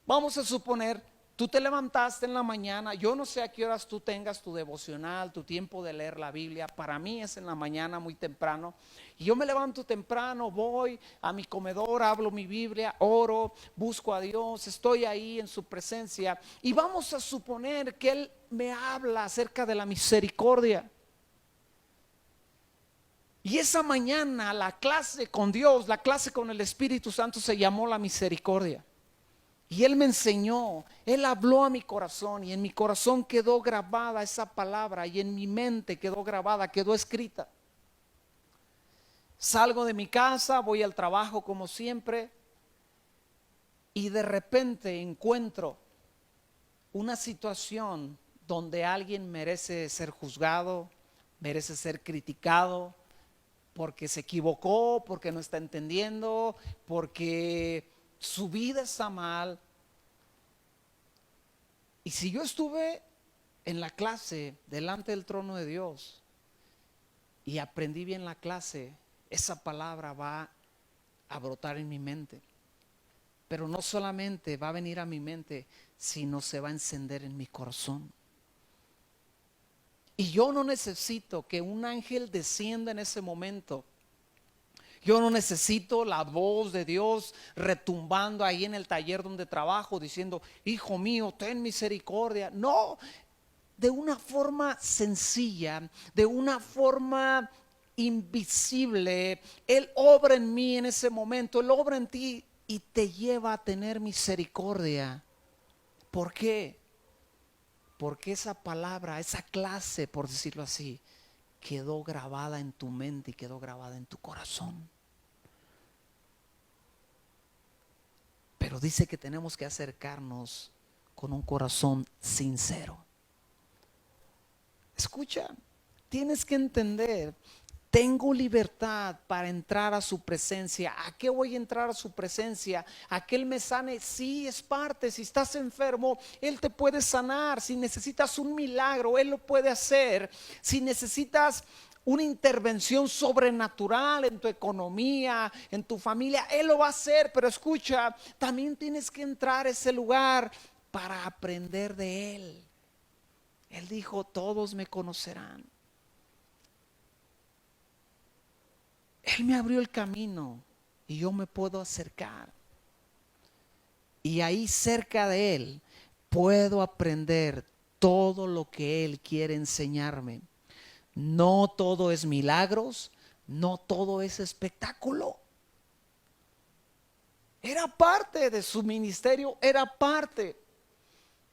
vamos a suponer, tú te levantaste en la mañana, yo no sé a qué horas tú tengas tu devocional, tu tiempo de leer la Biblia. Para mí es en la mañana muy temprano, y yo me levanto temprano, voy a mi comedor, hablo mi Biblia, oro, busco a Dios, estoy ahí en su presencia, y vamos a suponer que Él me habla acerca de la misericordia. Y esa mañana la clase con Dios, la clase con el Espíritu Santo se llamó la misericordia. Y Él me enseñó, Él habló a mi corazón, y en mi corazón quedó grabada esa palabra, y en mi mente quedó grabada, quedó escrita. Salgo de mi casa, voy al trabajo como siempre, y de repente encuentro una situación donde alguien merece ser juzgado, merece ser criticado, porque se equivocó, porque no está entendiendo, porque su vida está mal. Y si yo estuve en la clase delante del trono de Dios y aprendí bien la clase, esa palabra va a brotar en mi mente. Pero no solamente va a venir a mi mente, sino se va a encender en mi corazón. Y yo no necesito que un ángel descienda en ese momento. Yo no necesito la voz de Dios retumbando ahí en el taller donde trabajo, diciendo, hijo mío, ten misericordia. No, de una forma sencilla, de una forma invisible, Él obra en mí en ese momento, Él obra en ti y te lleva a tener misericordia. ¿Por qué? Porque esa palabra, esa clase, por decirlo así, quedó grabada en tu mente y quedó grabada en tu corazón. Pero dice que tenemos que acercarnos con un corazón sincero. Escucha, tienes que entender, tengo libertad para entrar a su presencia. ¿A qué voy a entrar a su presencia? ¿A que Él me sane? Sí, es parte. Si estás enfermo, Él te puede sanar. Si necesitas un milagro, Él lo puede hacer. Si necesitas una intervención sobrenatural en tu economía, en tu familia, Él lo va a hacer. Pero escucha, también tienes que entrar a ese lugar para aprender de Él. Él dijo, todos me conocerán. Él me abrió el camino y yo me puedo acercar. Y ahí cerca de Él puedo aprender todo lo que Él quiere enseñarme. No todo es milagros, no todo es espectáculo. Era parte de su ministerio, era parte.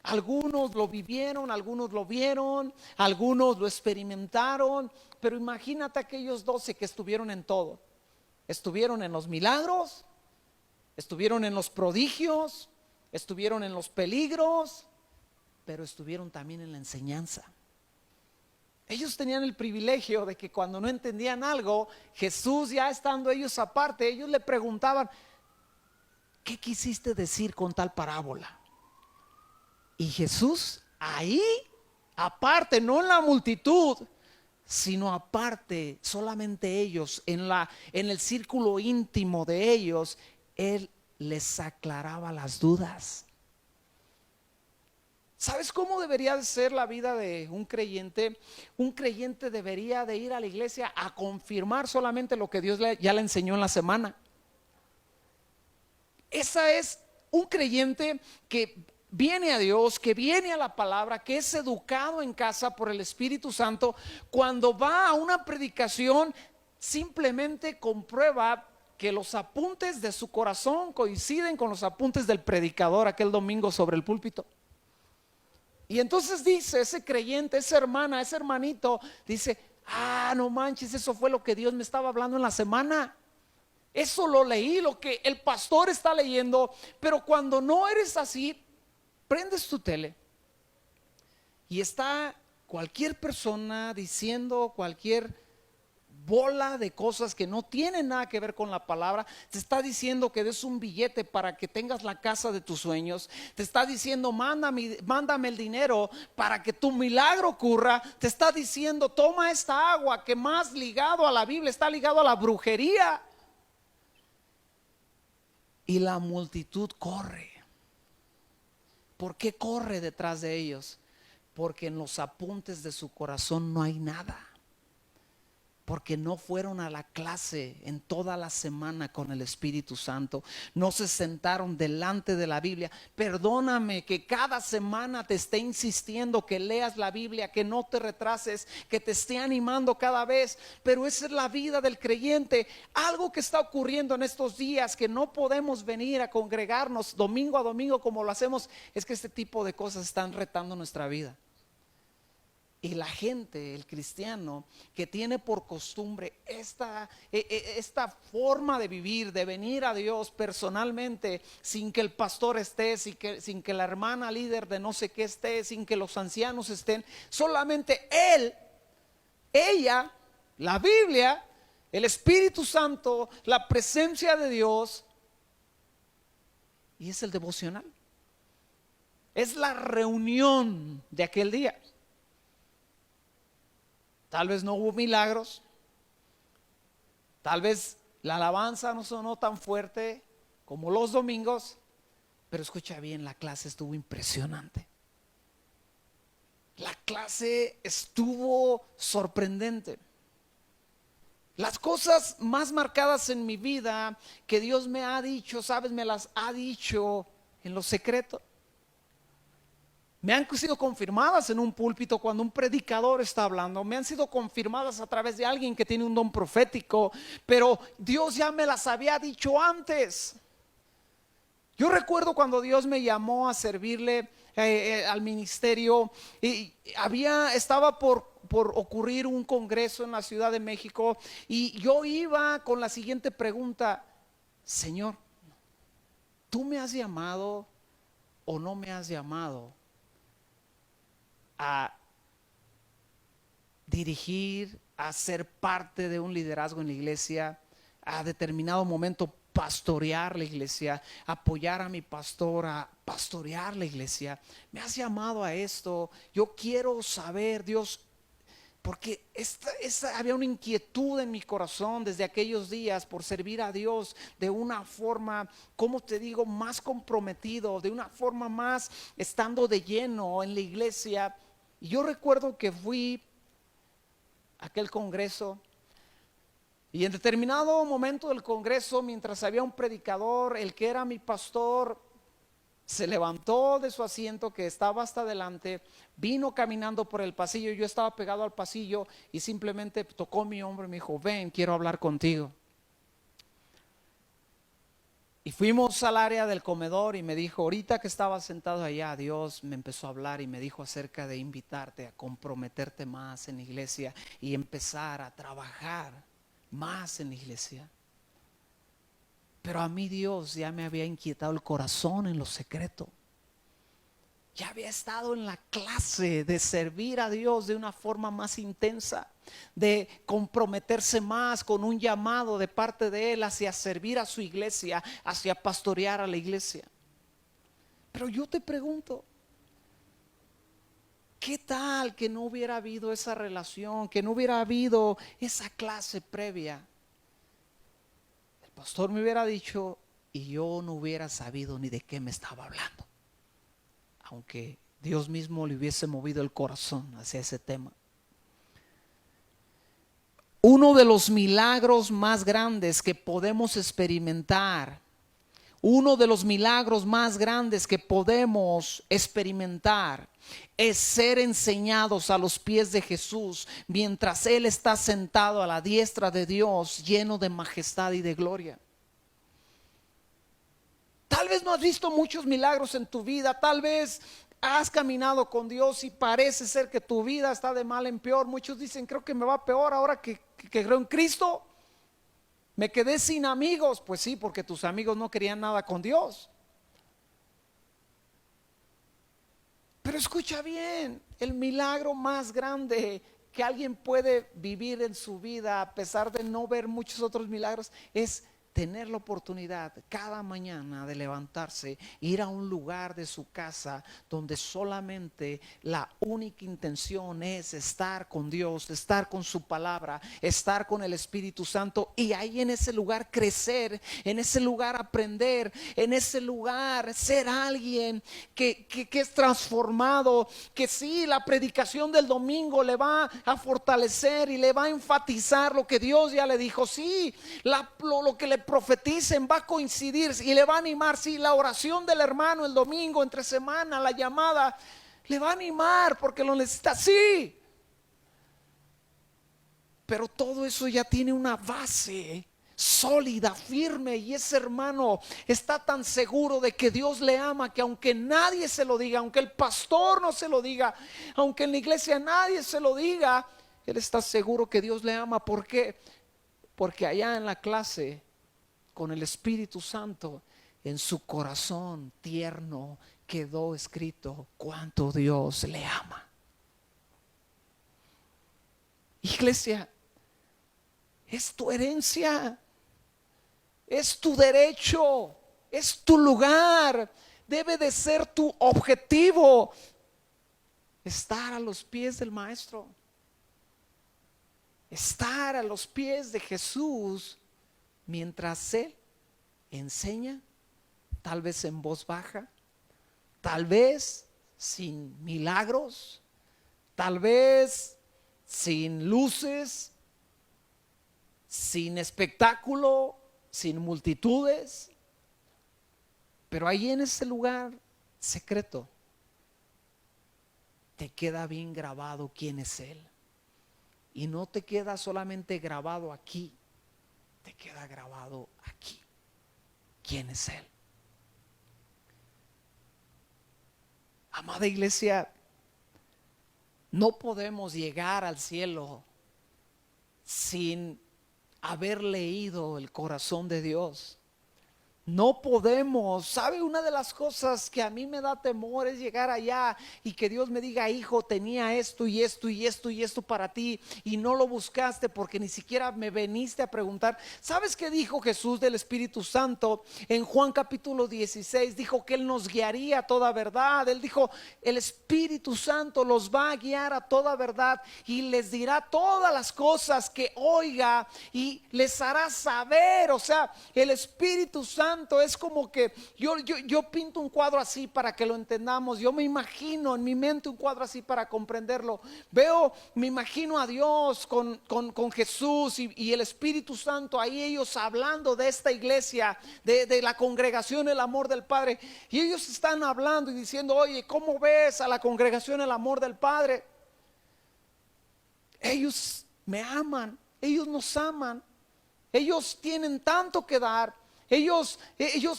Algunos lo vivieron, algunos lo vieron, algunos lo experimentaron, pero imagínate aquellos 12 que estuvieron en todo. Estuvieron en los milagros, estuvieron en los prodigios, estuvieron en los peligros, pero estuvieron también en la enseñanza. Ellos tenían el privilegio de que cuando no entendían algo, Jesús, ya estando ellos aparte, ellos le preguntaban: ¿qué quisiste decir con tal parábola? Y Jesús ahí, aparte, no en la multitud, sino aparte, solamente ellos, en el círculo íntimo de ellos, Él les aclaraba las dudas. ¿Sabes cómo debería de ser la vida de un creyente? Un creyente debería de ir a la iglesia a confirmar solamente lo que Dios ya le enseñó en la semana. Esa es un creyente que viene a Dios, que viene a la palabra, que es educado en casa por el Espíritu Santo. Cuando va a una predicación, simplemente comprueba que los apuntes de su corazón coinciden con los apuntes del predicador aquel domingo sobre el púlpito. Y entonces dice ese creyente, esa hermana, ese hermanito, dice: no manches, eso fue lo que Dios me estaba hablando en la semana. Eso lo leí, lo que el pastor está leyendo. Pero cuando no eres así, prendes tu tele y está cualquier persona diciendo cualquier bola de cosas que no tienen nada que ver con la palabra. Te está diciendo que des un billete para que tengas la casa de tus sueños. Te está diciendo: mándame el dinero para que tu milagro ocurra. Te está diciendo: toma esta agua, que más ligado a la Biblia está ligado a la brujería. Y la multitud corre. ¿Por qué corre detrás de ellos? Porque en los apuntes de su corazón no hay nada. Porque no fueron a la clase en toda la semana con el Espíritu Santo. No se sentaron delante de la Biblia. Perdóname que cada semana te esté insistiendo que leas la Biblia, que no te retrases, que te esté animando cada vez. Pero esa es la vida del creyente. Algo que está ocurriendo en estos días, que no podemos venir a congregarnos domingo a domingo como lo hacemos, es que este tipo de cosas están retando nuestra vida. Y la gente, el cristiano, que tiene por costumbre esta forma de vivir, de venir a Dios personalmente, sin que el pastor esté, sin que la hermana líder de no sé qué esté, sin que los ancianos estén, solamente él, ella, la Biblia, el Espíritu Santo, la presencia de Dios, y es el devocional. Es la reunión de aquel día. Tal vez no hubo milagros, tal vez la alabanza no sonó tan fuerte como los domingos, pero escucha bien, la clase estuvo impresionante. La clase estuvo sorprendente. Las cosas más marcadas en mi vida que Dios me ha dicho, sabes, me las ha dicho en lo secreto. Me han sido confirmadas en un púlpito cuando un predicador está hablando. Me han sido confirmadas a través de alguien que tiene un don profético. Pero Dios ya me las había dicho antes. Yo recuerdo cuando Dios me llamó a servirle al ministerio. Y estaba por ocurrir un congreso en la Ciudad de México. Y yo iba con la siguiente pregunta: Señor, ¿tú me has llamado o no me has llamado a dirigir, a ser parte de un liderazgo en la iglesia, a determinado momento pastorear la iglesia, apoyar a mi pastor, a pastorear la iglesia? Me has llamado a esto. Yo quiero saber, Dios, porque había una inquietud en mi corazón desde aquellos días por servir a Dios de una forma, ¿cómo te digo?, más comprometido, de una forma más estando de lleno en la iglesia. Y yo recuerdo que fui a aquel congreso Y en determinado momento del congreso, mientras había un predicador, el que era mi pastor se levantó de su asiento que estaba hasta adelante, vino caminando por el pasillo. Yo estaba pegado al pasillo y simplemente tocó mi hombro y me dijo: ven, quiero hablar contigo. Y fuimos al área del comedor y me dijo: ahorita que estaba sentado allá, Dios me empezó a hablar y me dijo acerca de invitarte a comprometerte más en la iglesia y empezar a trabajar más en la iglesia. Pero a mí Dios ya me había inquietado el corazón en lo secreto. Ya había estado en la clase de servir a Dios de una forma más intensa, de comprometerse más con un llamado de parte de Él hacia servir a su iglesia, hacia pastorear a la iglesia. Pero yo te pregunto, ¿qué tal que no hubiera habido esa relación, que no hubiera habido esa clase previa? El pastor me hubiera dicho y yo no hubiera sabido ni de qué me estaba hablando, aunque Dios mismo le hubiese movido el corazón hacia ese tema. Uno de los milagros más grandes que podemos experimentar, uno de los milagros más grandes que podemos experimentar es ser enseñados a los pies de Jesús mientras Él está sentado a la diestra de Dios, lleno de majestad y de gloria. Tal vez no has visto muchos milagros en tu vida, tal vez has caminado con Dios y parece ser que tu vida está de mal en peor. Muchos dicen: creo que me va peor ahora que creo en Cristo. Me quedé sin amigos. Pues sí, porque tus amigos no querían nada con Dios. Pero escucha bien, el milagro más grande que alguien puede vivir en su vida, a pesar de no ver muchos otros milagros, es tener la oportunidad cada mañana de levantarse, ir a un lugar de su casa donde solamente la única intención es estar con Dios, estar con su palabra, estar con el Espíritu Santo, y ahí en ese lugar crecer, en ese lugar aprender, en ese lugar ser alguien que es transformado, que sí, la predicación del domingo le va a fortalecer y le va a enfatizar lo que Dios ya le dijo. Sí, lo que le profeticen va a coincidir y le va a animar. Sí, la oración del hermano el domingo entre semana, la llamada, le va a animar porque lo necesita. Sí, pero todo eso ya tiene una base sólida, firme, y ese hermano está tan seguro de que Dios le ama que aunque nadie se lo diga, aunque el pastor no se lo diga, aunque en la iglesia nadie se lo diga, él está seguro que Dios le ama. ¿Por qué? Porque allá en la clase con el Espíritu Santo, en su corazón tierno quedó escrito cuánto Dios le ama. Iglesia, es tu herencia, es tu derecho, es tu lugar, debe de ser tu objetivo, estar a los pies del Maestro, estar a los pies de Jesús mientras Él enseña, tal vez en voz baja, tal vez sin milagros, tal vez sin luces, sin espectáculo, sin multitudes, pero ahí en ese lugar secreto te queda bien grabado quién es Él. Y no te queda solamente grabado aquí, te queda grabado aquí quién es Él. Amada iglesia, no podemos llegar al cielo sin haber leído el corazón de Dios. No podemos. ¿Sabe? Una de las cosas que a mí me da temor es llegar allá y que Dios me diga: hijo, tenía esto y esto y esto y esto para ti y no lo buscaste porque ni siquiera me viniste a preguntar. ¿Sabes qué dijo Jesús del Espíritu Santo? En Juan capítulo 16 dijo que Él nos guiaría a toda verdad. Él dijo: el Espíritu Santo los va a guiar a toda verdad y les dirá todas las cosas que oiga y les hará saber. O sea, el Espíritu Santo Santo es como que yo pinto un cuadro así para que lo entendamos. Yo me imagino en mi mente un cuadro así para comprenderlo. Me imagino a Dios con Jesús y el Espíritu Santo ahí, ellos hablando de esta iglesia, de la congregación El Amor del Padre. Y ellos están hablando y diciendo: oye, ¿cómo ves a la congregación El Amor del Padre? Ellos me aman, ellos nos aman, ellos tienen tanto que dar. Ellos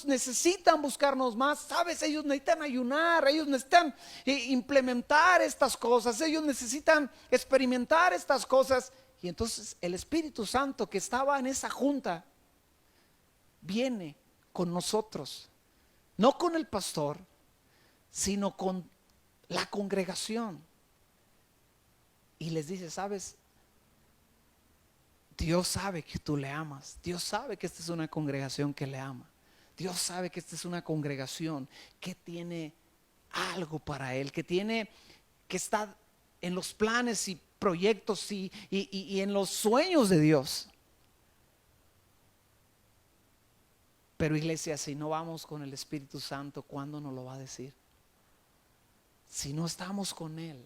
necesitan buscarnos más, ¿sabes? Ellos necesitan ayunar, ellos necesitan implementar estas cosas, ellos necesitan experimentar estas cosas. Y entonces el Espíritu Santo que estaba en esa junta viene con nosotros, no con el pastor, sino con la congregación, y les dice: ¿sabes? Dios sabe que tú le amas. Dios sabe que esta es una congregación que le ama. Dios sabe que esta es una congregación que tiene algo para Él, que está en los planes y proyectos y en los sueños de Dios. Pero iglesia, si no vamos con el Espíritu Santo, ¿cuándo nos lo va a decir? Si no estamos con Él,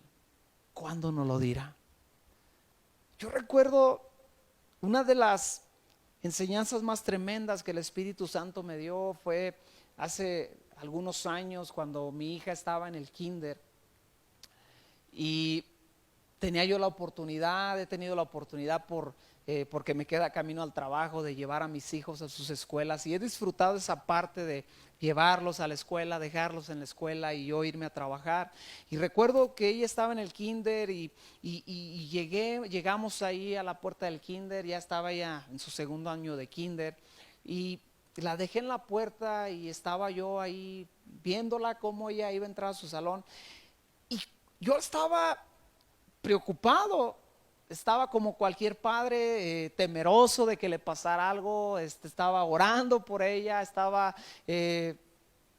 ¿cuándo nos lo dirá? Yo recuerdo una de las enseñanzas más tremendas que el Espíritu Santo me dio fue hace algunos años, cuando mi hija estaba en el kinder, y tenía yo la oportunidad, he tenido la oportunidad porque me queda camino al trabajo, de llevar a mis hijos a sus escuelas, y he disfrutado esa parte de llevarlos a la escuela, dejarlos en la escuela y yo irme a trabajar. Y recuerdo que ella estaba en el kinder y llegamos ahí a la puerta del kinder, ya estaba ella en su segundo año de kinder, y la dejé en la puerta y estaba yo ahí viéndola cómo ella iba a entrar a su salón, y yo estaba preocupado. Estaba como cualquier padre, temeroso de que le pasara algo. Estaba orando por ella, estaba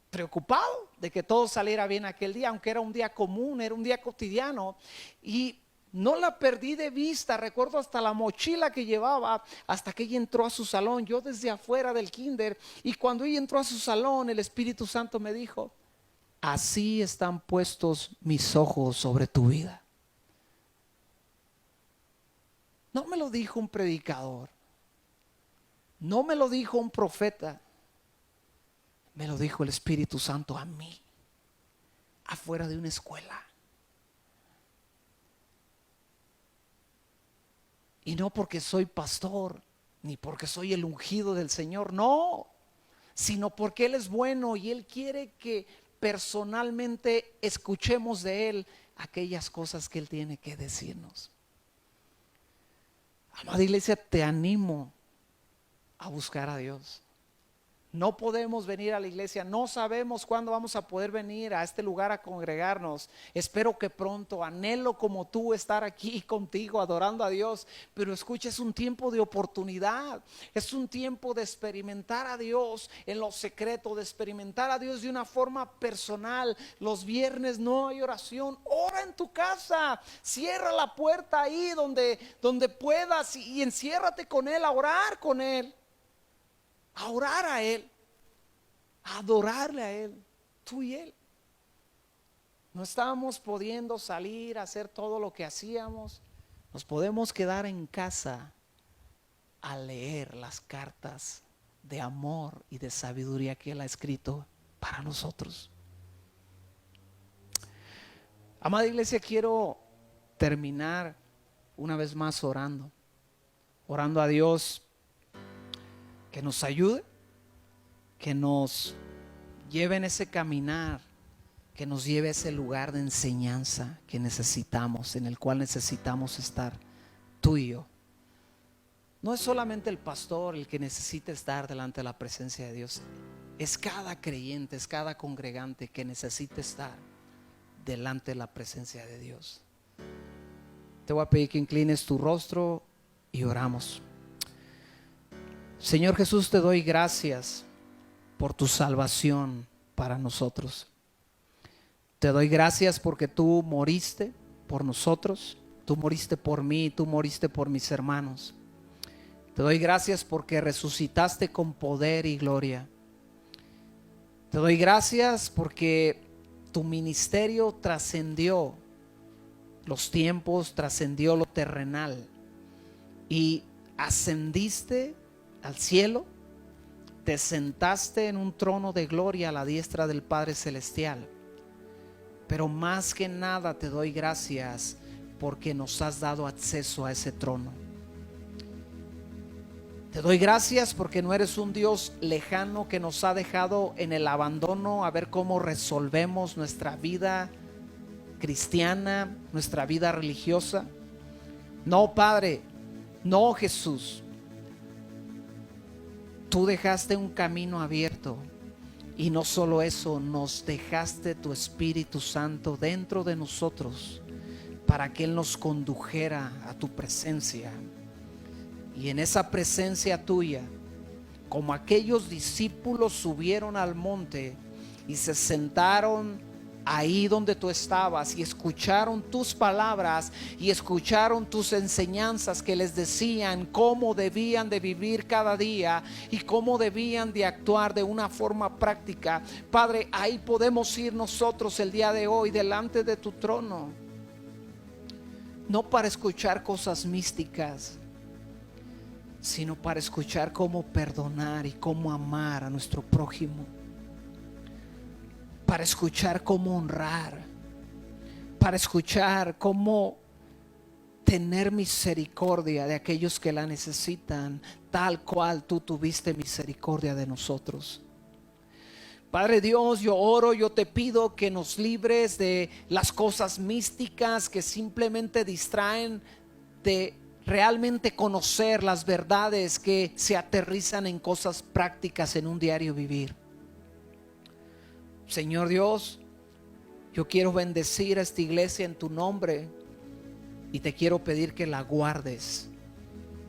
preocupado de que todo saliera bien aquel día, aunque era un día común, era un día cotidiano. Y no la perdí de vista. Recuerdo hasta la mochila que llevaba, hasta que ella entró a su salón, yo desde afuera del kinder. Y cuando ella entró a su salón, el Espíritu Santo me dijo: así están puestos mis ojos sobre tu vida. No me lo dijo un predicador, no me lo dijo un profeta, me lo dijo el Espíritu Santo a mí, afuera de una escuela. Y no porque soy pastor, ni porque soy el ungido del Señor, no, sino porque Él es bueno y Él quiere que personalmente escuchemos de Él aquellas cosas que Él tiene que decirnos. Amada iglesia, te animo a buscar a Dios. No podemos venir a la iglesia, no sabemos cuándo vamos a poder venir a este lugar a congregarnos. Espero que pronto, anhelo como tú estar aquí contigo adorando a Dios. Pero escucha, es un tiempo de oportunidad, es un tiempo de experimentar a Dios en lo secreto, de experimentar a Dios de una forma personal. Los viernes no hay oración, ora en tu casa, cierra la puerta ahí donde puedas y enciérrate con Él, a orar con Él. A orar a Él, a adorarle a Él, tú y Él. No estábamos pudiendo salir a hacer todo lo que hacíamos. Nos podemos quedar en casa a leer las cartas de amor y de sabiduría que Él ha escrito para nosotros. Amada iglesia, quiero terminar una vez más orando a Dios que nos ayude, que nos lleve en ese caminar, que nos lleve a ese lugar de enseñanza que necesitamos, en el cual necesitamos estar tú y yo. No es solamente el pastor el que necesita estar delante de la presencia de Dios, es cada creyente, es cada congregante que necesita estar delante de la presencia de Dios. Te voy a pedir que inclines tu rostro y oramos. Señor Jesús, te doy gracias por tu salvación para nosotros. Te doy gracias porque tú moriste por nosotros, tú moriste por mí, tú moriste por mis hermanos. Te doy gracias porque resucitaste con poder y gloria. Te doy gracias porque tu ministerio trascendió los tiempos, trascendió lo terrenal y ascendiste al cielo, te sentaste en un trono de gloria a la diestra del Padre Celestial. Pero más que nada te doy gracias porque nos has dado acceso a ese trono. Te doy gracias porque no eres un Dios lejano que nos ha dejado en el abandono a ver cómo resolvemos nuestra vida cristiana, nuestra vida religiosa. No, Padre, no, Jesús. Tú dejaste un camino abierto y no solo eso, nos dejaste tu Espíritu Santo dentro de nosotros para que Él nos condujera a tu presencia. Y en esa presencia tuya, como aquellos discípulos subieron al monte y se sentaron ahí donde tú estabas y escucharon tus palabras y escucharon tus enseñanzas que les decían cómo debían de vivir cada día y cómo debían de actuar de una forma práctica. Padre, ahí podemos ir nosotros el día de hoy delante de tu trono, no para escuchar cosas místicas, sino para escuchar cómo perdonar y cómo amar a nuestro prójimo, para escuchar cómo honrar, para escuchar cómo tener misericordia de aquellos que la necesitan, tal cual tú tuviste misericordia de nosotros. Padre Dios, yo oro, yo te pido que nos libres de las cosas místicas que simplemente distraen de realmente conocer las verdades que se aterrizan en cosas prácticas en un diario vivir. Señor Dios, yo quiero bendecir a esta iglesia en tu nombre y te quiero pedir que la guardes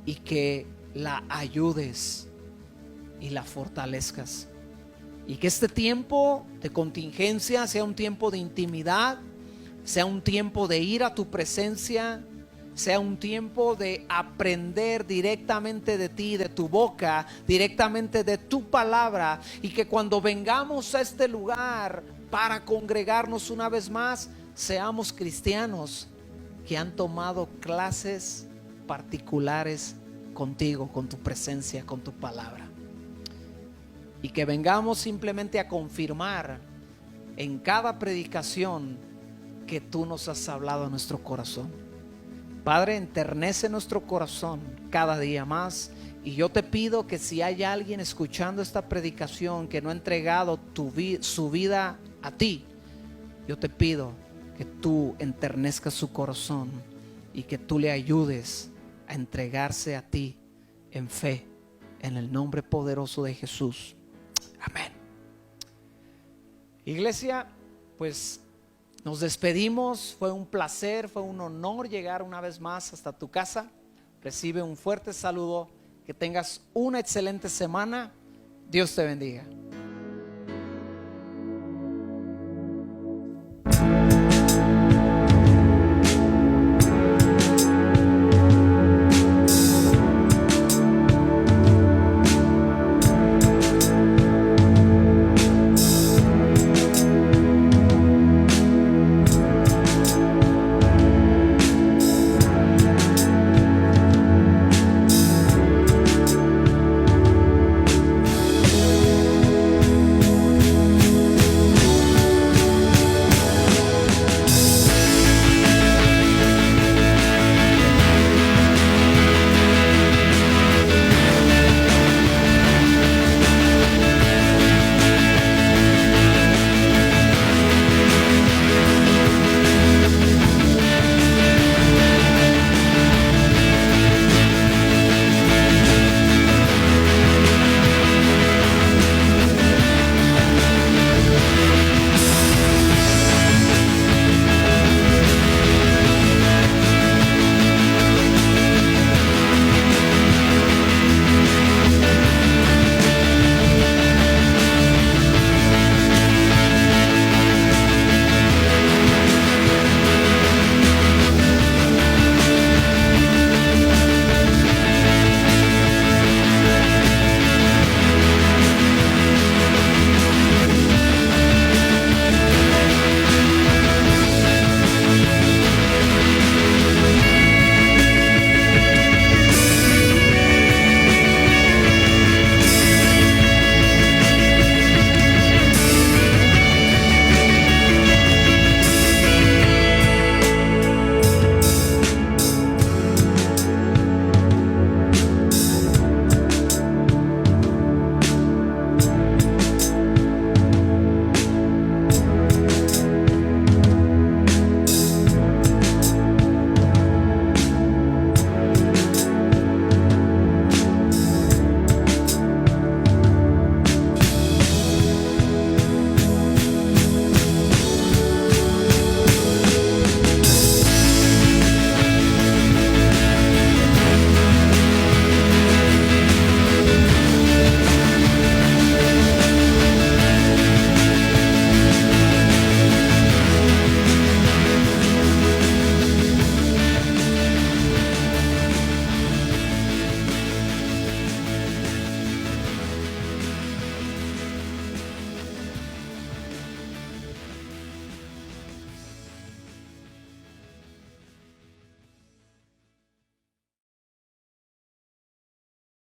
y que la ayudes y la fortalezcas, y que este tiempo de contingencia sea un tiempo de intimidad, sea un tiempo de ir a tu presencia, sea un tiempo de aprender directamente de ti, de tu boca, directamente de tu palabra, y que cuando vengamos a este lugar para congregarnos una vez más, seamos cristianos que han tomado clases particulares contigo, con tu presencia, con tu palabra, y que vengamos simplemente a confirmar en cada predicación que tú nos has hablado a nuestro corazón. Padre, enternece nuestro corazón cada día más, y yo te pido que si hay alguien escuchando esta predicación que no ha entregado su vida a ti, yo te pido que tú enternezcas su corazón y que tú le ayudes a entregarse a ti en fe, en el nombre poderoso de Jesús. Amén. Iglesia, pues nos despedimos. Fue un placer, fue un honor llegar una vez más hasta tu casa. Recibe un fuerte saludo. Que tengas una excelente semana. Dios te bendiga.